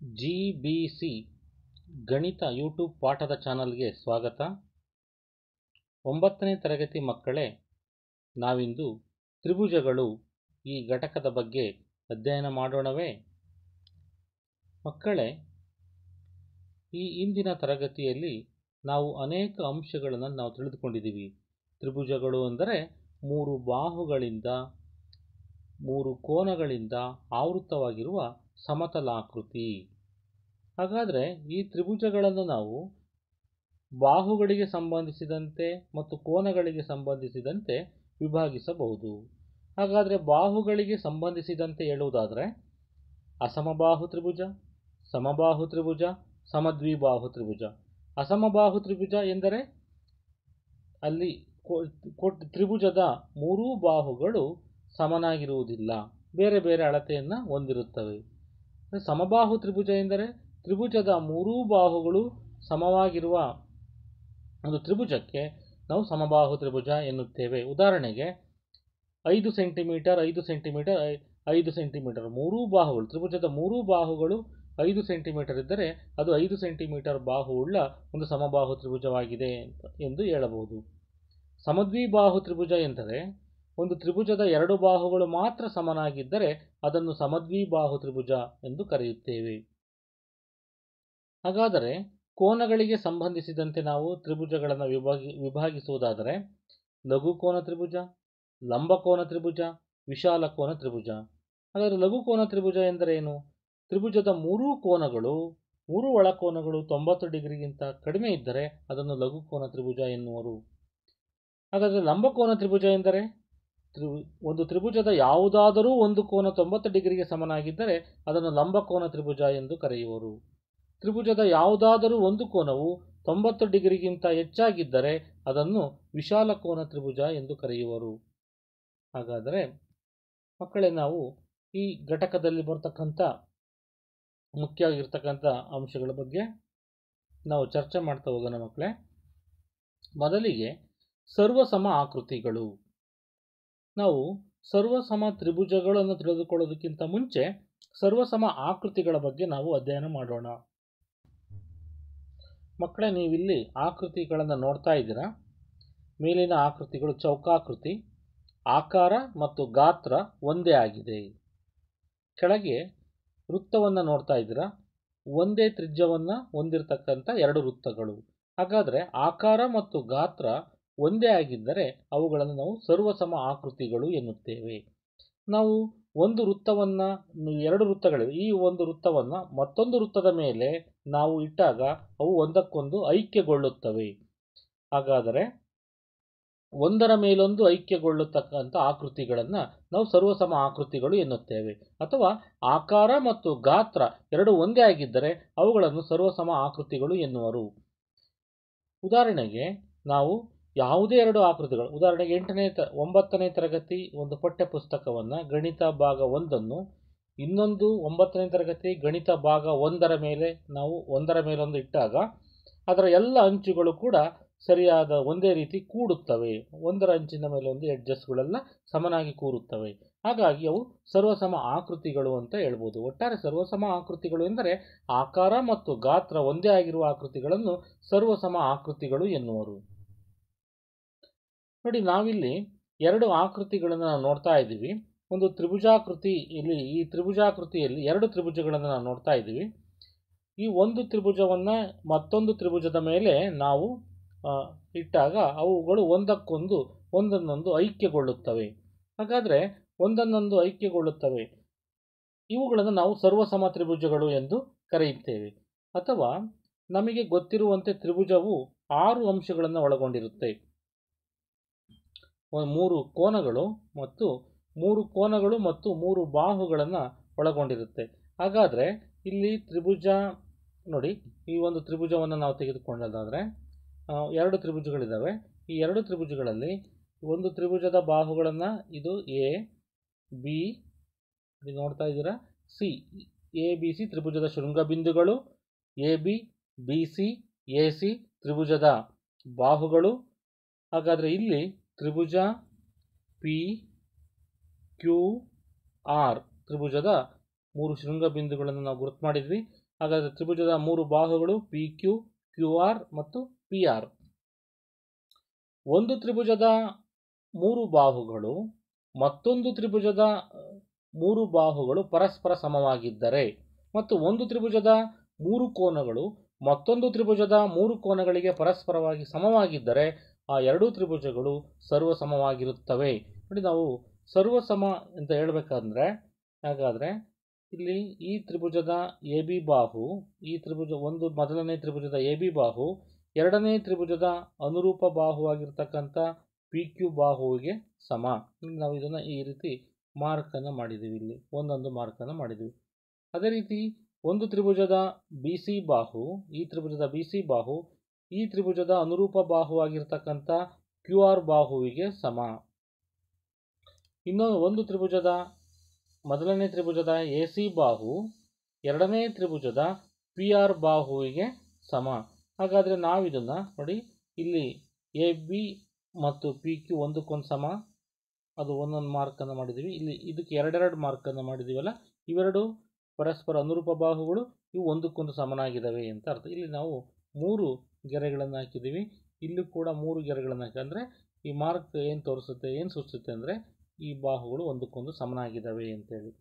GBC ಗಣಿತ YouTube ಪಾಠದ ಚಾನಲ್ಗೆ ಸ್ವಾಗತ. 9ನೇ ತರಗತಿ ಮಕ್ಕಳೇ, ನಾವಿಂದು ತ್ರಿಭುಜಗಳು ಈ ಘಟಕದ ಬಗ್ಗೆ ಅಧ್ಯಯನ ಮಾಡೋಣವೇ? ಮಕ್ಕಳೇ, ಈ ಇಂದಿನ ತರಗತಿಯಲ್ಲಿ ನಾವು ಅನೇಕ ಅಂಶಗಳನ್ನು ನಾವು ತಿಳಿದುಕೊಂಡಿದ್ದೀವಿ. ತ್ರಿಭುಜಗಳು ಅಂದರೆ 3 ಬಾಹುಗಳಿಂದ 3 ಕೋನಗಳಿಂದ ಆವೃತವಾಗಿರುವ ಸಮತಲಾಕೃತಿ. ಹಾಗಾದರೆ ಈ ತ್ರಿಭುಜಗಳನ್ನು ನಾವು ಬಾಹುಗಳಿಗೆ ಸಂಬಂಧಿಸಿದಂತೆ ಮತ್ತು ಕೋನಗಳಿಗೆ ಸಂಬಂಧಿಸಿದಂತೆ ವಿಭಾಗಿಸಬಹುದು. ಹಾಗಾದರೆ ಬಾಹುಗಳಿಗೆ ಸಂಬಂಧಿಸಿದಂತೆ ಹೇಳುವುದಾದರೆ ಅಸಮಬಾಹು ತ್ರಿಭುಜ, ಸಮಬಾಹು ತ್ರಿಭುಜ, ಸಮದ್ವಿಬಾಹು ತ್ರಿಭುಜ. ಅಸಮಬಾಹು ತ್ರಿಭುಜ ಎಂದರೆ ಅಲ್ಲಿ ತ್ರಿಭುಜದ 3 ಬಾಹುಗಳು ಸಮನಾಗಿರುವುದಿಲ್ಲ, ಬೇರೆ ಬೇರೆ ಅಳತೆಯನ್ನು ಹೊಂದಿರುತ್ತವೆ. ಸಮಬಾಹು ತ್ರಿಭುಜ ಎಂದರೆ ತ್ರಿಭುಜದ 3 ಬಾಹುಗಳು ಸಮವಾಗಿರುವ ಒಂದು ತ್ರಿಭುಜಕ್ಕೆ ನಾವು ಸಮಬಾಹು ತ್ರಿಭುಜ ಎನ್ನುತ್ತೇವೆ. ಉದಾಹರಣೆಗೆ 5 ಸೆಂಟಿಮೀಟರ್ 5 ಸೆಂಟಿಮೀಟರ್ 5 ಸೆಂಟಿಮೀಟರ್ 3 ಬಾಹುಗಳು, ತ್ರಿಭುಜದ 3 ಬಾಹುಗಳು 5 ಸೆಂಟಿಮೀಟರ್ ಇದ್ದರೆ ಅದು 5 ಸೆಂಟಿಮೀಟರ್ ಬಾಹುವುಳ್ಳ ಒಂದು ಸಮಬಾಹು ತ್ರಿಭುಜವಾಗಿದೆ ಎಂದು ಹೇಳಬಹುದು. ಸಮದ್ವಿಬಾಹು ತ್ರಿಭುಜ ಎಂದರೆ ಒಂದು ತ್ರಿಭುಜದ 2 ಬಾಹುಗಳು ಮಾತ್ರ ಸಮನಾಗಿದ್ದರೆ ಅದನ್ನು ಸಮದ್ವಿಬಾಹು ತ್ರಿಭುಜ ಎಂದು ಕರೆಯುತ್ತೇವೆ. ಹಾಗಾದರೆ ಕೋನಗಳಿಗೆ ಸಂಬಂಧಿಸಿದಂತೆ ನಾವು ತ್ರಿಭುಜಗಳನ್ನು ವಿಭಾಗಿಸುವುದಾದರೆ ಲಘುಕೋನ ತ್ರಿಭುಜ, ಲಂಬಕೋನ ತ್ರಿಭುಜ, ವಿಶಾಲ ಕೋನ ತ್ರಿಭುಜ. ಹಾಗಾದರೆ ಲಘುಕೋನ ತ್ರಿಭುಜ ಎಂದರೆ ಏನು? ತ್ರಿಭುಜದ 3 ಕೋನಗಳು 3 ಒಳಕೋನಗಳು 90 ಡಿಗ್ರಿಗಿಂತ ಕಡಿಮೆ ಇದ್ದರೆ ಅದನ್ನು ಲಘುಕೋನ ತ್ರಿಭುಜ ಎನ್ನುವರು. ಹಾಗಾದರೆ ಲಂಬಕೋನ ತ್ರಿಭುಜ ಎಂದರೆ ಒಂದು ತ್ರಿಭುಜದ ಯಾವುದಾದರೂ ಒಂದು ಕೋನ 90 ಡಿಗ್ರಿಗೆ ಸಮನಾಗಿದ್ದರೆ ಅದನ್ನು ಲಂಬಕೋನ ತ್ರಿಭುಜ ಎಂದು ಕರೆಯುವರು. ತ್ರಿಭುಜದ ಯಾವುದಾದರೂ ಒಂದು ಕೋನವು 90 ಡಿಗ್ರಿಗಿಂತ ಹೆಚ್ಚಾಗಿದ್ದರೆ ಅದನ್ನು ವಿಶಾಲ ಕೋನ ತ್ರಿಭುಜ ಎಂದು ಕರೆಯುವರು. ಹಾಗಾದರೆ ಮಕ್ಕಳೇ, ನಾವು ಈ ಘಟಕದಲ್ಲಿ ಬರ್ತಕ್ಕಂಥ ಮುಖ್ಯವಾಗಿರ್ತಕ್ಕಂಥ ಅಂಶಗಳ ಬಗ್ಗೆ ನಾವು ಚರ್ಚೆ ಮಾಡ್ತಾ ಹೋಗೋಣ ಮಕ್ಕಳೇ. ಮೊದಲಿಗೆ ಸರ್ವಸಮ ಆಕೃತಿಗಳು. ನಾವು ಸರ್ವಸಮ ತ್ರಿಭುಜಗಳನ್ನು ತಿಳಿದುಕೊಳ್ಳೋದಕ್ಕಿಂತ ಮುಂಚೆ ಸರ್ವಸಮ ಆಕೃತಿಗಳ ಬಗ್ಗೆ ನಾವು ಅಧ್ಯಯನ ಮಾಡೋಣ. ಮಕ್ಕಳೇ, ನೀವಿಲ್ಲಿ ಆಕೃತಿಗಳನ್ನು ನೋಡ್ತಾ ಇದ್ದೀರಾ. ಮೇಲಿನ ಆಕೃತಿಗಳು ಚೌಕಾಕೃತಿ, ಆಕಾರ ಮತ್ತು ಗಾತ್ರ ಒಂದೇ ಆಗಿದೆ. ಕೆಳಗೆ ವೃತ್ತವನ್ನು ನೋಡ್ತಾ ಇದ್ದೀರಾ, ಒಂದೇ ತ್ರಿಜ್ಯವನ್ನು ಹೊಂದಿರತಕ್ಕಂಥ 2 ವೃತ್ತಗಳು. ಹಾಗಾದರೆ ಆಕಾರ ಮತ್ತು ಗಾತ್ರ ಒಂದೇ ಆಗಿದ್ದರೆ ಅವುಗಳನ್ನು ನಾವು ಸರ್ವಸಮ ಆಕೃತಿಗಳು ಎನ್ನುತ್ತೇವೆ. ನಾವು ಒಂದು ವೃತ್ತವನ್ನು 2 ವೃತ್ತಗಳಿವೆ, ಈ ಒಂದು ವೃತ್ತವನ್ನು ಮತ್ತೊಂದು ವೃತ್ತದ ಮೇಲೆ ನಾವು ಇಟ್ಟಾಗ ಅವು ಒಂದಕ್ಕೊಂದು ಐಕ್ಯಗೊಳ್ಳುತ್ತವೆ. ಹಾಗಾದರೆ ಒಂದರ ಮೇಲೊಂದು ಐಕ್ಯಗೊಳ್ಳತಕ್ಕಂಥ ಆಕೃತಿಗಳನ್ನು ನಾವು ಸರ್ವಸಮ ಆಕೃತಿಗಳು ಎನ್ನುತ್ತೇವೆ. ಅಥವಾ ಆಕಾರ ಮತ್ತು ಗಾತ್ರ 2 ಒಂದೇ ಆಗಿದ್ದರೆ ಅವುಗಳನ್ನು ಸರ್ವಸಮ ಆಕೃತಿಗಳು ಎನ್ನುವರು. ಉದಾಹರಣೆಗೆ ನಾವು ಯಾವುದೇ 2 ಆಕೃತಿಗಳು, ಉದಾಹರಣೆಗೆ 9ನೇ ತರಗತಿ ಒಂದು ಪಠ್ಯ ಪುಸ್ತಕವನ್ನು ಗಣಿತ ಭಾಗ 1 ಇನ್ನೊಂದು 9ನೇ ತರಗತಿ ಗಣಿತ ಭಾಗ 1ರ ಮೇಲೆ ನಾವು ಒಂದರ ಮೇಲೊಂದು ಇಟ್ಟಾಗ ಅದರ ಎಲ್ಲ ಅಂಚುಗಳು ಕೂಡ ಸರಿಯಾದ ಒಂದೇ ರೀತಿ ಕೂಡುತ್ತವೆ. ಒಂದರ ಅಂಚಿನ ಮೇಲೆ ಒಂದು ಎಡ್ಜಸ್ಗಳೆಲ್ಲ ಸಮನಾಗಿ ಕೂರುತ್ತವೆ. ಹಾಗಾಗಿ ಅವು ಸರ್ವಸಮ ಆಕೃತಿಗಳು ಅಂತ ಹೇಳ್ಬೋದು. ಒಟ್ಟಾರೆ ಸರ್ವಸಮ ಆಕೃತಿಗಳು ಎಂದರೆ ಆಕಾರ ಮತ್ತು ಗಾತ್ರ ಒಂದೇ ಆಗಿರುವ ಆಕೃತಿಗಳನ್ನು ಸರ್ವಸಮ ಆಕೃತಿಗಳು ಎನ್ನುವರು. ನೋಡಿ, ನಾವಿಲ್ಲಿ 2 ಆಕೃತಿಗಳನ್ನು ನಾವು ನೋಡ್ತಾ ಇದ್ದೀವಿ. ಒಂದು ತ್ರಿಭುಜಾಕೃತಿ, ಇಲ್ಲಿ ಈ ತ್ರಿಭುಜಾಕೃತಿಯಲ್ಲಿ 2 ತ್ರಿಭುಜಗಳನ್ನು ನಾವು ನೋಡ್ತಾ ಇದ್ದೀವಿ. ಈ ಒಂದು ತ್ರಿಭುಜವನ್ನು ಮತ್ತೊಂದು ತ್ರಿಭುಜದ ಮೇಲೆ ನಾವು ಇಟ್ಟಾಗ ಅವುಗಳು ಒಂದನ್ನೊಂದು ಐಕ್ಯಗೊಳ್ಳುತ್ತವೆ. ಹಾಗಾದರೆ ಒಂದನ್ನೊಂದು ಐಕ್ಯಗೊಳ್ಳುತ್ತವೆ, ಇವುಗಳನ್ನು ನಾವು ಸರ್ವಸಮ ತ್ರಿಭುಜಗಳು ಎಂದು ಕರೆಯುತ್ತೇವೆ. ಅಥವಾ ನಮಗೆ ಗೊತ್ತಿರುವಂತೆ ತ್ರಿಭುಜವು 6 ಅಂಶಗಳನ್ನು ಒಳಗೊಂಡಿರುತ್ತೆ. 3 ಕೋನಗಳು ಮತ್ತು 3 ಬಾಹುಗಳನ್ನು ಒಳಗೊಂಡಿರುತ್ತೆ. ಹಾಗಾದರೆ ಇಲ್ಲಿ ತ್ರಿಭುಜ ನೋಡಿ, ಈ ಒಂದು ತ್ರಿಭುಜವನ್ನು ನಾವು ತೆಗೆದುಕೊಂಡಾದರೆ 2 ತ್ರಿಭುಜಗಳಿದ್ದಾವೆ. ಈ 2 ತ್ರಿಭುಜಗಳಲ್ಲಿ ಒಂದು ತ್ರಿಭುಜದ ಬಾಹುಗಳನ್ನು ಇದು ಎ ಬಿ ನೋಡ್ತಾ ಇದ್ದೀರಾ, ಸಿ, ಎ ಬಿ ಸಿ ತ್ರಿಭುಜದ ಶೃಂಗಬಿಂದುಗಳು, A B B C A C ತ್ರಿಭುಜದ ಬಾಹುಗಳು. ಹಾಗಾದರೆ ಇಲ್ಲಿ ತ್ರಿಭುಜ ಪಿ ಕ್ಯೂ ಆರ್ ತ್ರಿಭುಜದ 3 ಶೃಂಗಬಿಂದುಗಳನ್ನು ನಾವು ಗುರುತು ಮಾಡಿದ್ವಿ. ಹಾಗಾದರೆ ತ್ರಿಭುಜದ 3 ಬಾಹುಗಳು ಪಿ ಕ್ಯೂ, ಕ್ಯೂ ಆರ್ ಮತ್ತು ಪಿ ಆರ್. ಒಂದು ತ್ರಿಭುಜದ 3 ಬಾಹುಗಳು ಮತ್ತೊಂದು ತ್ರಿಭುಜದ 3 ಬಾಹುಗಳು ಪರಸ್ಪರ ಸಮವಾಗಿದ್ದರೆ ಮತ್ತು ಒಂದು ತ್ರಿಭುಜದ 3 ಕೋನಗಳು ಮತ್ತೊಂದು ತ್ರಿಭುಜದ 3 ಕೋನಗಳಿಗೆ ಪರಸ್ಪರವಾಗಿ ಸಮವಾಗಿದ್ದರೆ ಆ ಎರಡೂ ತ್ರಿಭುಜಗಳು ಸರ್ವಸಮವಾಗಿರುತ್ತವೆ. ನೋಡಿ, ನಾವು ಸರ್ವಸಮ ಅಂತ ಹೇಳಬೇಕಂದ್ರೆ ಹಾಗಾದರೆ ಇಲ್ಲಿ ಈ ತ್ರಿಭುಜದ ಎ ಬಿ ಬಾಹು, ಈ ತ್ರಿಭುಜ ಒಂದು ಮೊದಲನೇ ತ್ರಿಭುಜದ ಎ ಬಿ ಬಾಹು ಎರಡನೇ ತ್ರಿಭುಜದ ಅನುರೂಪ ಬಾಹುವಾಗಿರ್ತಕ್ಕಂಥ ಪಿ ಕ್ಯೂ ಬಾಹುವಿಗೆ ಸಮ. ನಾವು ಇದನ್ನು ಈ ರೀತಿ ಮಾರ್ಕನ್ನು ಮಾಡಿದ್ದೀವಿ, ಇಲ್ಲಿ ಒಂದೊಂದು ಮಾರ್ಕನ್ನು ಮಾಡಿದ್ದೀವಿ. ಅದೇ ರೀತಿ ಒಂದು ತ್ರಿಭುಜದ ಬಿ ಸಿ ಬಾಹು, ಈ ತ್ರಿಭುಜದ ಬಿ ಸಿ ಬಾಹು ಈ ತ್ರಿಭುಜದ ಅನುರೂಪ ಬಾಹುವಾಗಿರ್ತಕ್ಕಂಥ ಕ್ಯೂ ಆರ್ ಬಾಹುವಿಗೆ ಸಮ. ಇನ್ನೊಂದು ಒಂದು ತ್ರಿಭುಜದ ಮೊದಲನೇ ತ್ರಿಭುಜದ ಎ ಸಿ ಬಾಹು ಎರಡನೇ ತ್ರಿಭುಜದ ಪಿ ಆರ್ ಬಾಹುವಿಗೆ ಸಮ. ಹಾಗಾದರೆ ನಾವಿದನ್ನು ನೋಡಿ, ಇಲ್ಲಿ ಎ ಬಿ ಮತ್ತು ಪಿ ಕ್ಯೂ ಒಂದಕ್ಕೊಂದು ಸಮ, ಅದು ಒಂದೊಂದು ಮಾರ್ಕನ್ನು ಮಾಡಿದ್ದೀವಿ. ಇಲ್ಲಿ ಇದಕ್ಕೆ ಎರಡೆರಡು ಮಾರ್ಕನ್ನು ಮಾಡಿದ್ದೀವಲ್ಲ, ಇವೆರಡು ಪರಸ್ಪರ ಅನುರೂಪ ಬಾಹುಗಳು, ಇವು ಒಂದಕ್ಕೊಂದು ಸಮನಾಗಿದ್ದಾವೆ ಅಂತ ಅರ್ಥ. ಇಲ್ಲಿ ನಾವು 3 ಗೆರೆಗಳನ್ನು ಹಾಕಿದ್ದೀವಿ, ಇಲ್ಲೂ ಕೂಡ 3 ಗೆರೆಗಳನ್ನು ಹಾಕಿ, ಅಂದರೆ ಈ ಮಾರ್ಕ್ ಏನು ತೋರಿಸುತ್ತೆ, ಏನು ಸೂಚಿಸುತ್ತೆ ಅಂದರೆ ಈ ಬಾಹುಗಳು ಒಂದಕ್ಕೊಂದು ಸಮನಾಗಿದ್ದಾವೆ ಅಂತೇಳಿ.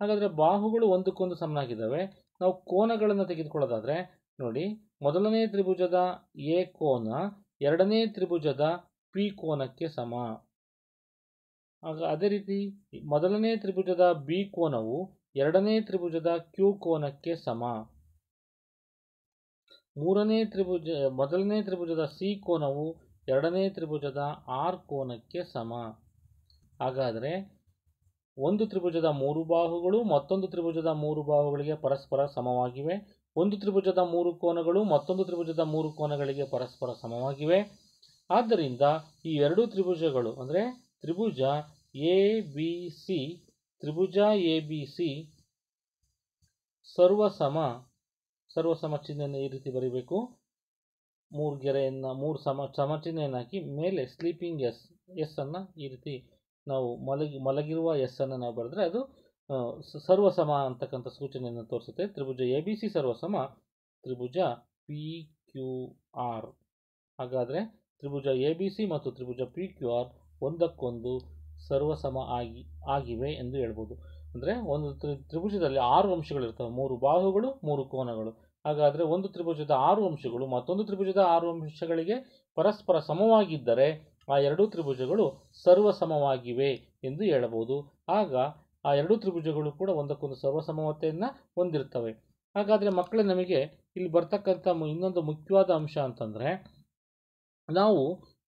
ಹಾಗಾದರೆ ಬಾಹುಗಳು ಒಂದಕ್ಕೊಂದು ಸಮನಾಗಿದ್ದಾವೆ. ನಾವು ಕೋನಗಳನ್ನು ತೆಗೆದುಕೊಳ್ಳೋದಾದರೆ ನೋಡಿ, ಮೊದಲನೇ ತ್ರಿಭುಜದ ಎ ಕೋನ ಎರಡನೇ ತ್ರಿಭುಜದ ಪಿ ಕೋನಕ್ಕೆ ಸಮ. ಅದೇ ರೀತಿ ಮೊದಲನೇ ತ್ರಿಭುಜದ ಬಿ ಕೋನವು ಎರಡನೇ ತ್ರಿಭುಜದ ಕ್ಯೂ ಕೋನಕ್ಕೆ ಸಮ. ಮೊದಲನೇ ತ್ರಿಭುಜದ ಸಿ ಕೋನವು ಎರಡನೇ ತ್ರಿಭುಜದ ಆರ್ ಕೋನಕ್ಕೆ ಸಮ. ಹಾಗಾದರೆ ಒಂದು ತ್ರಿಭುಜದ 3 ಬಾಹುಗಳು ಮತ್ತೊಂದು ತ್ರಿಭುಜದ 3 ಬಾಹುಗಳಿಗೆ ಪರಸ್ಪರ ಸಮವಾಗಿವೆ. ಒಂದು ತ್ರಿಭುಜದ 3 ಕೋನಗಳು ಮತ್ತೊಂದು ತ್ರಿಭುಜದ 3 ಕೋನಗಳಿಗೆ ಪರಸ್ಪರ ಸಮವಾಗಿವೆ. ಆದ್ದರಿಂದ ಈ ಎರಡೂ ತ್ರಿಭುಜಗಳು ಅಂದರೆ ತ್ರಿಭುಜ ಎ ಬಿ ಸಿ ಸರ್ವಸಮ ಚಿಹ್ನೆಯನ್ನು ಈ ರೀತಿ ಬರೀಬೇಕು. 3 ಗೆರೆಯನ್ನು 3 ಸಮ ಚಿಹ್ನೆಯನ್ನು ಹಾಕಿ ಮೇಲೆ ಸ್ಲೀಪಿಂಗ್ ಎಸ್ ಅನ್ನು ಈ ರೀತಿ ನಾವು ಮಲಗಿರುವ ಎಸ್ ಅನ್ನು ನಾವು ಬರೆದ್ರೆ ಅದು ಸರ್ವಸಮ ಅಂತಕ್ಕಂಥ ಸೂಚನೆಯನ್ನು ತೋರಿಸುತ್ತೆ. ತ್ರಿಭುಜ ಎ ಬಿ ಸಿ ಸರ್ವಸಮ ತ್ರಿಭುಜ ಪಿ ಕ್ಯೂ ಆರ್. ಹಾಗಾದರೆ ತ್ರಿಭುಜ ಎ ಬಿ ಸಿ ಮತ್ತು ತ್ರಿಭುಜ ಪಿ ಕ್ಯೂ ಆರ್ ಒಂದಕ್ಕೊಂದು ಸರ್ವಸಮ ಆಗಿವೆ ಎಂದು ಹೇಳ್ಬೋದು. ಅಂದರೆ ಒಂದು ತ್ರಿಭುಜದಲ್ಲಿ 6 ಅಂಶಗಳಿರ್ತವೆ, 3 ಬಾಹುಗಳು 3 ಕೋನಗಳು. ಹಾಗಾದರೆ ಒಂದು ತ್ರಿಭುಜದ 6 ಅಂಶಗಳು ಮತ್ತೊಂದು ತ್ರಿಭುಜದ 6 ಅಂಶಗಳಿಗೆ ಪರಸ್ಪರ ಸಮವಾಗಿದ್ದರೆ ಆ ಎರಡೂ ತ್ರಿಭುಜಗಳು ಸರ್ವಸಮವಾಗಿವೆ ಎಂದು ಹೇಳಬಹುದು. ಆಗ ಆ ಎರಡೂ ತ್ರಿಭುಜಗಳು ಕೂಡ ಒಂದಕ್ಕೊಂದು ಸರ್ವಸಮತೆಯನ್ನು ಹೊಂದಿರ್ತವೆ. ಹಾಗಾದರೆ ಮಕ್ಕಳೇ, ನಮಗೆ ಇಲ್ಲಿ ಬರ್ತಕ್ಕಂಥ ಇನ್ನೊಂದು ಮುಖ್ಯವಾದ ಅಂಶ ಅಂತಂದರೆ, ನಾವು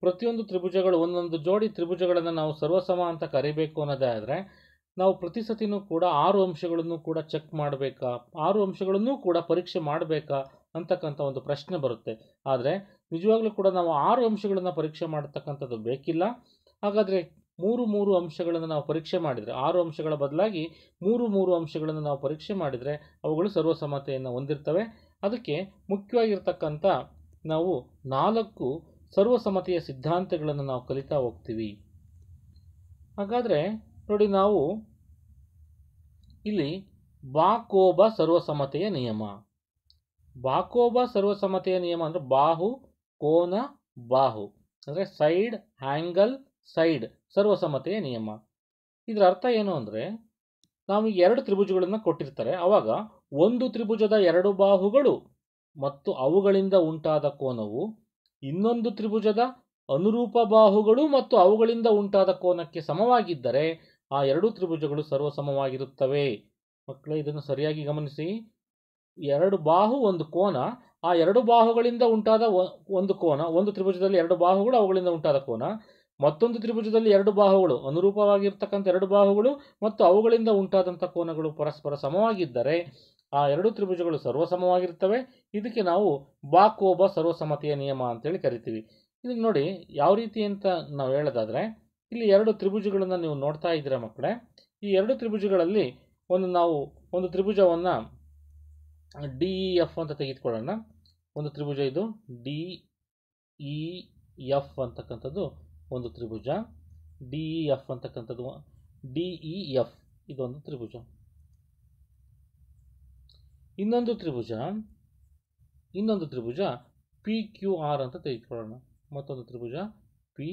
ಪ್ರತಿಯೊಂದು ತ್ರಿಭುಜಗಳು ಒಂದೊಂದು ಜೋಡಿ ತ್ರಿಭುಜಗಳನ್ನು ನಾವು ಸರ್ವಸಮ ಅಂತ ಕರಿಬೇಕು ಅನ್ನೋದೇ ಆದರೆ ನಾವು ಪ್ರತಿ ಸತಿನೂ ಕೂಡ 6 ಅಂಶಗಳನ್ನು ಕೂಡ ಚೆಕ್ ಮಾಡಬೇಕಾ, 6 ಅಂಶಗಳನ್ನು ಕೂಡ ಪರೀಕ್ಷೆ ಮಾಡಬೇಕಾ ಅಂತಕ್ಕಂಥ ಒಂದು ಪ್ರಶ್ನೆ ಬರುತ್ತೆ. ಆದರೆ ನಿಜವಾಗ್ಲೂ ಕೂಡ ನಾವು 6 ಅಂಶಗಳನ್ನು ಪರೀಕ್ಷೆ ಮಾಡತಕ್ಕಂಥದ್ದು ಬೇಕಿಲ್ಲ. ಹಾಗಾದರೆ 3 ಅಂಶಗಳನ್ನು ನಾವು ಪರೀಕ್ಷೆ ಮಾಡಿದರೆ, 6 ಅಂಶಗಳ ಬದಲಾಗಿ 3 ಅಂಶಗಳನ್ನು ನಾವು ಪರೀಕ್ಷೆ ಮಾಡಿದರೆ ಅವುಗಳು ಸರ್ವಸಮತೆಯನ್ನು ಹೊಂದಿರ್ತವೆ. ಅದಕ್ಕೆ ಮುಖ್ಯವಾಗಿರ್ತಕ್ಕಂಥ ನಾವು 4 ಸರ್ವಸಮತೆಯ ಸಿದ್ಧಾಂತಗಳನ್ನು ನಾವು ಕಲಿತಾ ಹೋಗ್ತೀವಿ. ಹಾಗಾದರೆ ನೋಡಿ, ನಾವು ಇಲ್ಲಿ ಬಾಕೋಬ ಸರ್ವಸಮತೆಯ ನಿಯಮ. ಬಾಕೋಬ ಸರ್ವಸಮತೆಯ ನಿಯಮ ಅಂದರೆ ಬಾಹು ಕೋನ ಬಾಹು ಅಂದರೆ ಸೈಡ್ ಆ್ಯಂಗಲ್ ಸೈಡ್ ಸರ್ವಸಮತೆಯ ನಿಯಮ. ಇದರ ಅರ್ಥ ಏನು ಅಂದರೆ, ನಾವು 2 ತ್ರಿಭುಜಗಳನ್ನು ಕೊಟ್ಟಿರ್ತಾರೆ, ಆವಾಗ ಒಂದು ತ್ರಿಭುಜದ 2 ಬಾಹುಗಳು ಮತ್ತು ಅವುಗಳಿಂದ ಉಂಟಾದ ಕೋನವು ಇನ್ನೊಂದು ತ್ರಿಭುಜದ ಅನುರೂಪ ಬಾಹುಗಳು ಮತ್ತು ಅವುಗಳಿಂದ ಉಂಟಾದ ಕೋನಕ್ಕೆ ಸಮವಾಗಿದ್ದರೆ ಆ ಎರಡೂ ತ್ರಿಭುಜಗಳು ಸರ್ವಸಮವಾಗಿರುತ್ತವೆ. ಮಕ್ಕಳೇ, ಇದನ್ನು ಸರಿಯಾಗಿ ಗಮನಿಸಿ. 2 ಬಾಹು ಒಂದು ಕೋನ, ಆ 2 ಬಾಹುಗಳಿಂದ ಉಂಟಾದ ಒಂದು ಕೋನ, ಒಂದು ತ್ರಿಭುಜದಲ್ಲಿ 2 ಬಾಹುಗಳು ಅವುಗಳಿಂದ ಉಂಟಾದ ಕೋನ, ಮತ್ತೊಂದು ತ್ರಿಭುಜದಲ್ಲಿ 2 ಬಾಹುಗಳು ಅನುರೂಪವಾಗಿರ್ತಕ್ಕಂಥ 2 ಬಾಹುಗಳು ಮತ್ತು ಅವುಗಳಿಂದ ಉಂಟಾದಂಥ ಕೋನಗಳು ಪರಸ್ಪರ ಸಮವಾಗಿದ್ದರೆ ಆ ಎರಡೂ ತ್ರಿಭುಜಗಳು ಸರ್ವಸಮವಾಗಿರ್ತವೆ. ಇದಕ್ಕೆ ನಾವು ಬಾಕೋಬ ಸರ್ವಸಮತೆಯ ನಿಯಮ ಅಂತೇಳಿ ಕರಿತೀವಿ. ಇದಕ್ಕೆ ನೋಡಿ ಯಾವ ರೀತಿ ಅಂತ ನಾವು ಹೇಳೋದಾದರೆ, ಇಲ್ಲಿ 2 ತ್ರಿಭುಜಗಳನ್ನು ನೀವು ನೋಡ್ತಾ ಇದ್ದೀರಾ ಮಕ್ಕಳೇ. ಈ 2 ತ್ರಿಭುಜಗಳಲ್ಲಿ ಒಂದು ತ್ರಿಭುಜವನ್ನು ಡಿ ಇ ಎಫ್ ಅಂತ ತೆಗೆದುಕೊಳ್ಳೋಣ. ಒಂದು ತ್ರಿಭುಜ ಇದು ಡಿ ಇ ಎಫ್ ಅಂತಕ್ಕಂಥದ್ದು ಒಂದು ತ್ರಿಭುಜ. ಡಿ ಇ ಎಫ್ ಅಂತಕ್ಕಂಥದ್ದು ಡಿ ಇ ಎಫ್ ಇದೊಂದು ತ್ರಿಭುಜ. ಇನ್ನೊಂದು ತ್ರಿಭುಜ ಪಿ ಕ್ಯೂ ಆರ್ ಅಂತ ತೆಗೆದುಕೊಳ್ಳೋಣ. ಮತ್ತೊಂದು ತ್ರಿಭುಜ ಪಿ,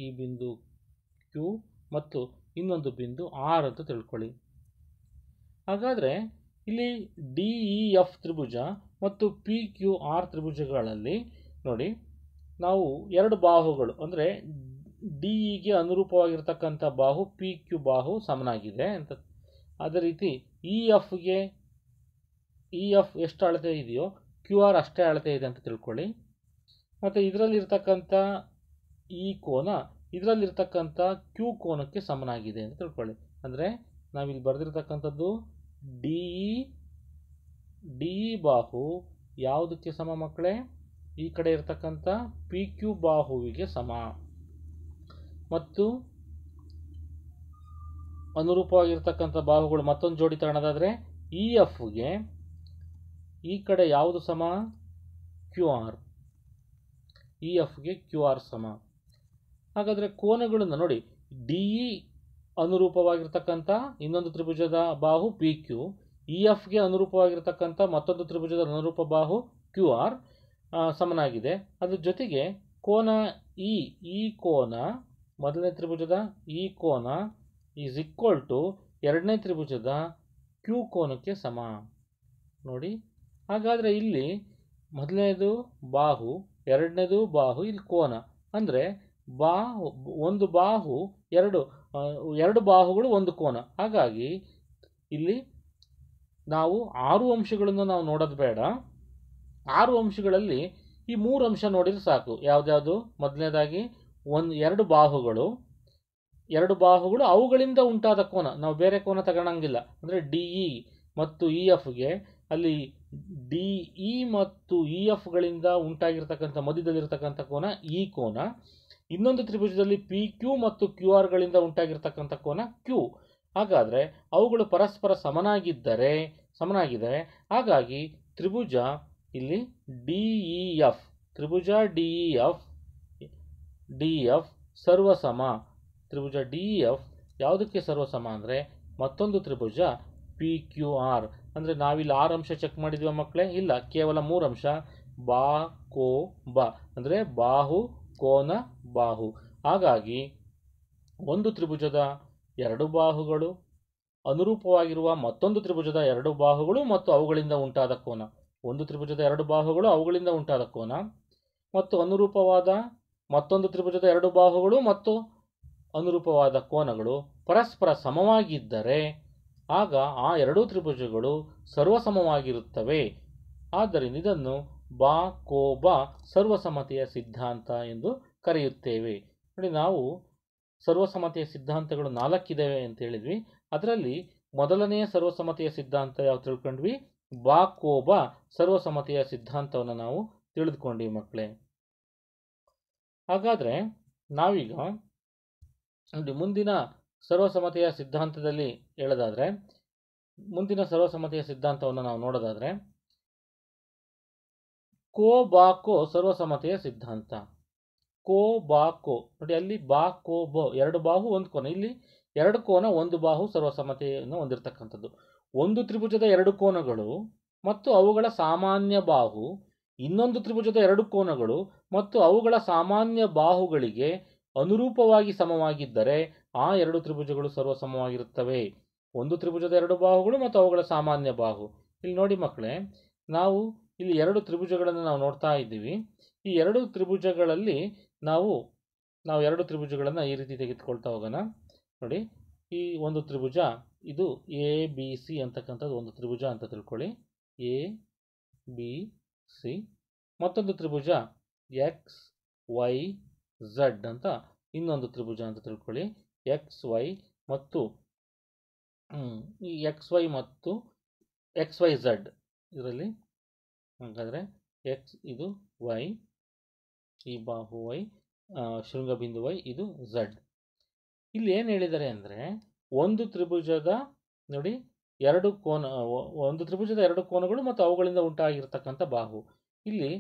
ಈ ಬಿಂದು ಕ್ಯೂ ಮತ್ತು ಇನ್ನೊಂದು ಬಿಂದು ಆರ್ ಅಂತ ತಿಳ್ಕೊಳ್ಳಿ. ಹಾಗಾದರೆ ಇಲ್ಲಿ ಡಿ ಇ ಎಫ್ ತ್ರಿಭುಜ ಮತ್ತು ಪಿ ಕ್ಯೂ ಆರ್ ತ್ರಿಭುಜಗಳಲ್ಲಿ ನೋಡಿ, ನಾವು ಎರಡು ಬಾಹುಗಳು ಅಂದರೆ ಡಿ ಇಗೆ ಅನುರೂಪವಾಗಿರ್ತಕ್ಕಂಥ ಬಾಹು ಪಿ ಕ್ಯೂ ಬಾಹು ಸಮನಾಗಿದೆ ಅಂತ. ಅದೇ ರೀತಿ ಇ ಎಫ್ ಎಷ್ಟು ಅಳತೆ ಇದೆಯೋ ಕ್ಯೂ ಆರ್ ಅಷ್ಟೇ ಅಳತೆ ಇದೆ ಅಂತ ತಿಳ್ಕೊಳ್ಳಿ. ಮತ್ತು ಇದರಲ್ಲಿರ್ತಕ್ಕಂಥ ಈ ಕೋನ ಇದರಲ್ಲಿರ್ತಕ್ಕಂಥ ಕ್ಯೂ ಕೋನಕ್ಕೆ ಸಮನಾಗಿದೆ ಅಂತ ತಿಳ್ಕೊಳ್ಳಿ. ಅಂದರೆ ನಾವಿಲ್ಲಿ ಬರೆದಿರ್ತಕ್ಕಂಥದ್ದು ಡಿ ಇ ಬಾಹು ಯಾವುದಕ್ಕೆ ಸಮ ಮಕ್ಕಳೇ? ಈ ಕಡೆ ಇರ್ತಕ್ಕಂಥ ಪಿ ಕ್ಯೂ ಬಾಹುವಿಗೆ ಸಮ. ಮತ್ತು ಅನುರೂಪವಾಗಿರ್ತಕ್ಕಂಥ ಬಾಹುಗಳು ಮತ್ತೊಂದು ಜೋಡಿ ತಗೊಳ್ಳೋದಾದರೆ ಇ ಎಫ್ಗೆ ಈ ಕಡೆ ಯಾವುದು ಸಮ? Q R. ಇ ಎಫ್ಗೆ ಕ್ಯೂ ಆರ್ ಸಮ. ಹಾಗಾದರೆ ಕೋನಗಳನ್ನು ನೋಡಿ, ಡಿ ಇ ಅನುರೂಪವಾಗಿರ್ತಕ್ಕಂಥ ಇನ್ನೊಂದು ತ್ರಿಭುಜದ ಬಾಹು ಪಿ ಕ್ಯೂ, ಇ ಎಫ್ಗೆ ಅನುರೂಪವಾಗಿರ್ತಕ್ಕಂಥ ಮತ್ತೊಂದು ತ್ರಿಭುಜದ ಅನುರೂಪ ಬಾಹು ಕ್ಯೂ ಆರ್ ಸಮನಾಗಿದೆ. ಅದ್ರ ಜೊತೆಗೆ ಕೋನ ಈ ಕೋನ ಮೊದಲನೇ ತ್ರಿಭುಜದ ಈ ಕೋನ ಈಸ್ ಈಕ್ವಲ್ ಟು ಎರಡನೇ ತ್ರಿಭುಜದ ಕ್ಯೂ ಕೋನಕ್ಕೆ ಸಮ ನೋಡಿ. ಹಾಗಾದರೆ ಇಲ್ಲಿ ಮೊದಲನೇದು ಬಾಹು, ಎರಡನೇದು ಬಾಹು, ಇಲ್ಲಿ ಕೋನ ಅಂದರೆ ಒಂದು ಬಾಹು ಎರಡು ಬಾಹುಗಳು ಒಂದು ಕೋನ. ಹಾಗಾಗಿ ಇಲ್ಲಿ ನಾವು 6 ಅಂಶಗಳನ್ನು ನಾವು ನೋಡೋದು ಬೇಡ. 6 ಅಂಶಗಳಲ್ಲಿ ಈ 3 ಅಂಶ ನೋಡಿದ್ರೆ ಸಾಕು. ಯಾವ್ದ್ಯಾವುದು? ಮೊದಲನೇದಾಗಿ ಎರಡು ಬಾಹುಗಳು ಅವುಗಳಿಂದ ಉಂಟಾದ ಕೋನ. ನಾವು ಬೇರೆ ಕೋನ ತಗೊಳಂಗಿಲ್ಲ. ಅಂದರೆ ಡಿ ಇ ಮತ್ತು ಇ ಎಫ್ಗೆ ಅಲ್ಲಿ ಡಿ ಇ ಮತ್ತು ಇ ಎಫ್ಗಳಿಂದ ಉಂಟಾಗಿರ್ತಕ್ಕಂಥ ಮಧ್ಯದಲ್ಲಿರ್ತಕ್ಕಂಥ ಕೋನ ಈ ಕೋನ. ಇನ್ನೊಂದು ತ್ರಿಭುಜದಲ್ಲಿ ಪಿ ಕ್ಯೂ ಮತ್ತು ಕ್ಯೂ ಆರ್ಗಳಿಂದ ಉಂಟಾಗಿರ್ತಕ್ಕಂಥ ಕೋನ ಕ್ಯೂ. ಹಾಗಾದರೆ ಅವುಗಳು ಪರಸ್ಪರ ಸಮನಾಗಿದೆ. ಹಾಗಾಗಿ ತ್ರಿಭುಜ ಇಲ್ಲಿ ಡಿ ಇ ಎಫ್ ಸರ್ವಸಮ. ತ್ರಿಭುಜ ಡಿ ಇ ಎಫ್ ಯಾವುದಕ್ಕೆ ಸರ್ವಸಮ ಅಂದರೆ ಮತ್ತೊಂದು ತ್ರಿಭುಜ ಪಿ ಕ್ಯೂ ಆರ್. ಅಂದರೆ ನಾವಿಲ್ಲಿ 6 ಅಂಶ ಚೆಕ್ ಮಾಡಿದ್ವಿ ಮಕ್ಕಳೇ? ಇಲ್ಲ, ಕೇವಲ 3 ಅಂಶ. ಬಾ ಕೋ ಬಾ ಅಂದರೆ ಬಾಹು ಕೋನ ಬಾಹು. ಹಾಗಾಗಿ ಒಂದು ತ್ರಿಭುಜದ ಎರಡು ಬಾಹುಗಳು ಅನುರೂಪವಾಗಿರುವ ಮತ್ತೊಂದು ತ್ರಿಭುಜದ ಎರಡು ಬಾಹುಗಳು ಮತ್ತು ಅವುಗಳಿಂದ ಉಂಟಾದ ಕೋನ. ಒಂದು ತ್ರಿಭುಜದ ಎರಡು ಬಾಹುಗಳು ಅವುಗಳಿಂದ ಉಂಟಾದ ಕೋನ ಮತ್ತು ಅನುರೂಪವಾದ ಮತ್ತೊಂದು ತ್ರಿಭುಜದ ಎರಡು ಬಾಹುಗಳು ಮತ್ತು ಅನುರೂಪವಾದ ಕೋನಗಳು ಪರಸ್ಪರ ಸಮವಾಗಿದ್ದರೆ ಆಗ ಆ ಎರಡೂ ತ್ರಿಭುಜಗಳು ಸರ್ವಸಮವಾಗಿರುತ್ತವೆ. ಆದ್ದರಿಂದ ಇದನ್ನು ಬಾ ಕೋ ಬಾ ಸರ್ವಸಮತೆಯ ಸಿದ್ಧಾಂತ ಎಂದು ಕರೆಯುತ್ತೇವೆ. ನೋಡಿ, ನಾವು ಸರ್ವಸಮತೆಯ ಸಿದ್ಧಾಂತಗಳು 4 ಇದ್ದಾವೆ ಅಂತ ಹೇಳಿದ್ವಿ. ಅದರಲ್ಲಿ ಮೊದಲನೆಯ ಸರ್ವಸಮತೆಯ ಸಿದ್ಧಾಂತ ಯಾವ ತಿಳ್ಕೊಂಡ್ವಿ? ಬಾ ಕೋ ಬಾ ಸರ್ವಸಮತೆಯ ಸಿದ್ಧಾಂತವನ್ನು ನಾವು ತಿಳಿದುಕೊಂಡ್ವಿ ಮಕ್ಕಳೇ. ಹಾಗಾದರೆ ನಾವೀಗ ಮುಂದಿನ ಸರ್ವಸಮತೆಯ ಸಿದ್ಧಾಂತದಲ್ಲಿ ಹೇಳೋದಾದರೆ, ಮುಂದಿನ ಸರ್ವಸಮತೆಯ ಸಿದ್ಧಾಂತವನ್ನು ನಾವು ನೋಡೋದಾದರೆ ಕೋ ಬಾ ಕೋ ಸರ್ವಸಮತೆಯ ಸಿದ್ಧಾಂತ. ಕೋ ಬಾ ಕೋ ನೋಡಿ, ಅಲ್ಲಿ ಬಾ ಕೋ ಬೋ ಎರಡು ಬಾಹು ಒಂದು ಕೋನ. ಇಲ್ಲಿ ಎರಡು ಕೋನ ಒಂದು ಬಾಹು ಸರ್ವಸಮತೆಯನ್ನು ಹೊಂದಿರತಕ್ಕಂಥದ್ದು. ಒಂದು ತ್ರಿಭುಜದ ಎರಡು ಕೋನಗಳು ಮತ್ತು ಅವುಗಳ ಸಾಮಾನ್ಯ ಬಾಹು ಇನ್ನೊಂದು ತ್ರಿಭುಜದ ಎರಡು ಕೋನಗಳು ಮತ್ತು ಅವುಗಳ ಸಾಮಾನ್ಯ ಬಾಹುಗಳಿಗೆ ಅನುರೂಪವಾಗಿ ಸಮವಾಗಿದ್ದರೆ ಆ ಎರಡು ತ್ರಿಭುಜಗಳು ಸರ್ವಸಮವಾಗಿರುತ್ತವೆ. ಒಂದು ತ್ರಿಭುಜದ ಎರಡು ಬಾಹುಗಳು ಮತ್ತು ಅವುಗಳ ಸಾಮಾನ್ಯ ಬಾಹು. ಇಲ್ಲಿ ನೋಡಿ ಮಕ್ಕಳೇ, ನಾವು ಇಲ್ಲಿ ಎರಡು ತ್ರಿಭುಜಗಳನ್ನು ನಾವು ನೋಡ್ತಾ ಇದ್ದೀವಿ. ಈ ಎರಡು ತ್ರಿಭುಜಗಳಲ್ಲಿ ನಾವು ಎರಡು ತ್ರಿಭುಜಗಳನ್ನು ಈ ರೀತಿ ತೆಗೆದುಕೊಳ್ತಾ ಹೋಗೋಣ. ನೋಡಿ, ಈ ಒಂದು ತ್ರಿಭುಜ ಇದು ಎ ಬಿ ಸಿ ಅಂತಕ್ಕಂಥದ್ದು ಒಂದು ತ್ರಿಭುಜ ಅಂತ ತಿಳ್ಕೊಳ್ಳಿ. A B C. ಮತ್ತೊಂದು ತ್ರಿಭುಜ ಎಕ್ಸ್ ವೈ ಝಡ್ ಅಂತ ಇನ್ನೊಂದು ತ್ರಿಭುಜ ಅಂತ ತಿಳ್ಕೊಳ್ಳಿ. ಎಕ್ಸ್ ವೈ ಮತ್ತು ಈ ಎಕ್ಸ್ ವೈ ಮತ್ತು ಎಕ್ಸ್ ವೈ ಝಡ್ ಇದರಲ್ಲಿ. ಹಾಗಾದರೆ ಎಕ್ಸ್ ಇದು ವೈ, ಈ ಬಾಹು ವೈ, ಶೃಂಗಬಿಂದು ವೈ, ಇದು ಝಡ್. ಇಲ್ಲಿ ಏನು ಹೇಳಿದ್ದಾರೆ ಅಂದರೆ ಒಂದು ತ್ರಿಭುಜದ ನೋಡಿ ಎರಡು ಕೋನ, ಒಂದು ತ್ರಿಭುಜದ ಎರಡು ಕೋನಗಳು ಮತ್ತು ಅವುಗಳಿಂದ ಉಂಟಾಗಿರ್ತಕ್ಕಂಥ ಬಾಹು. ಇಲ್ಲಿ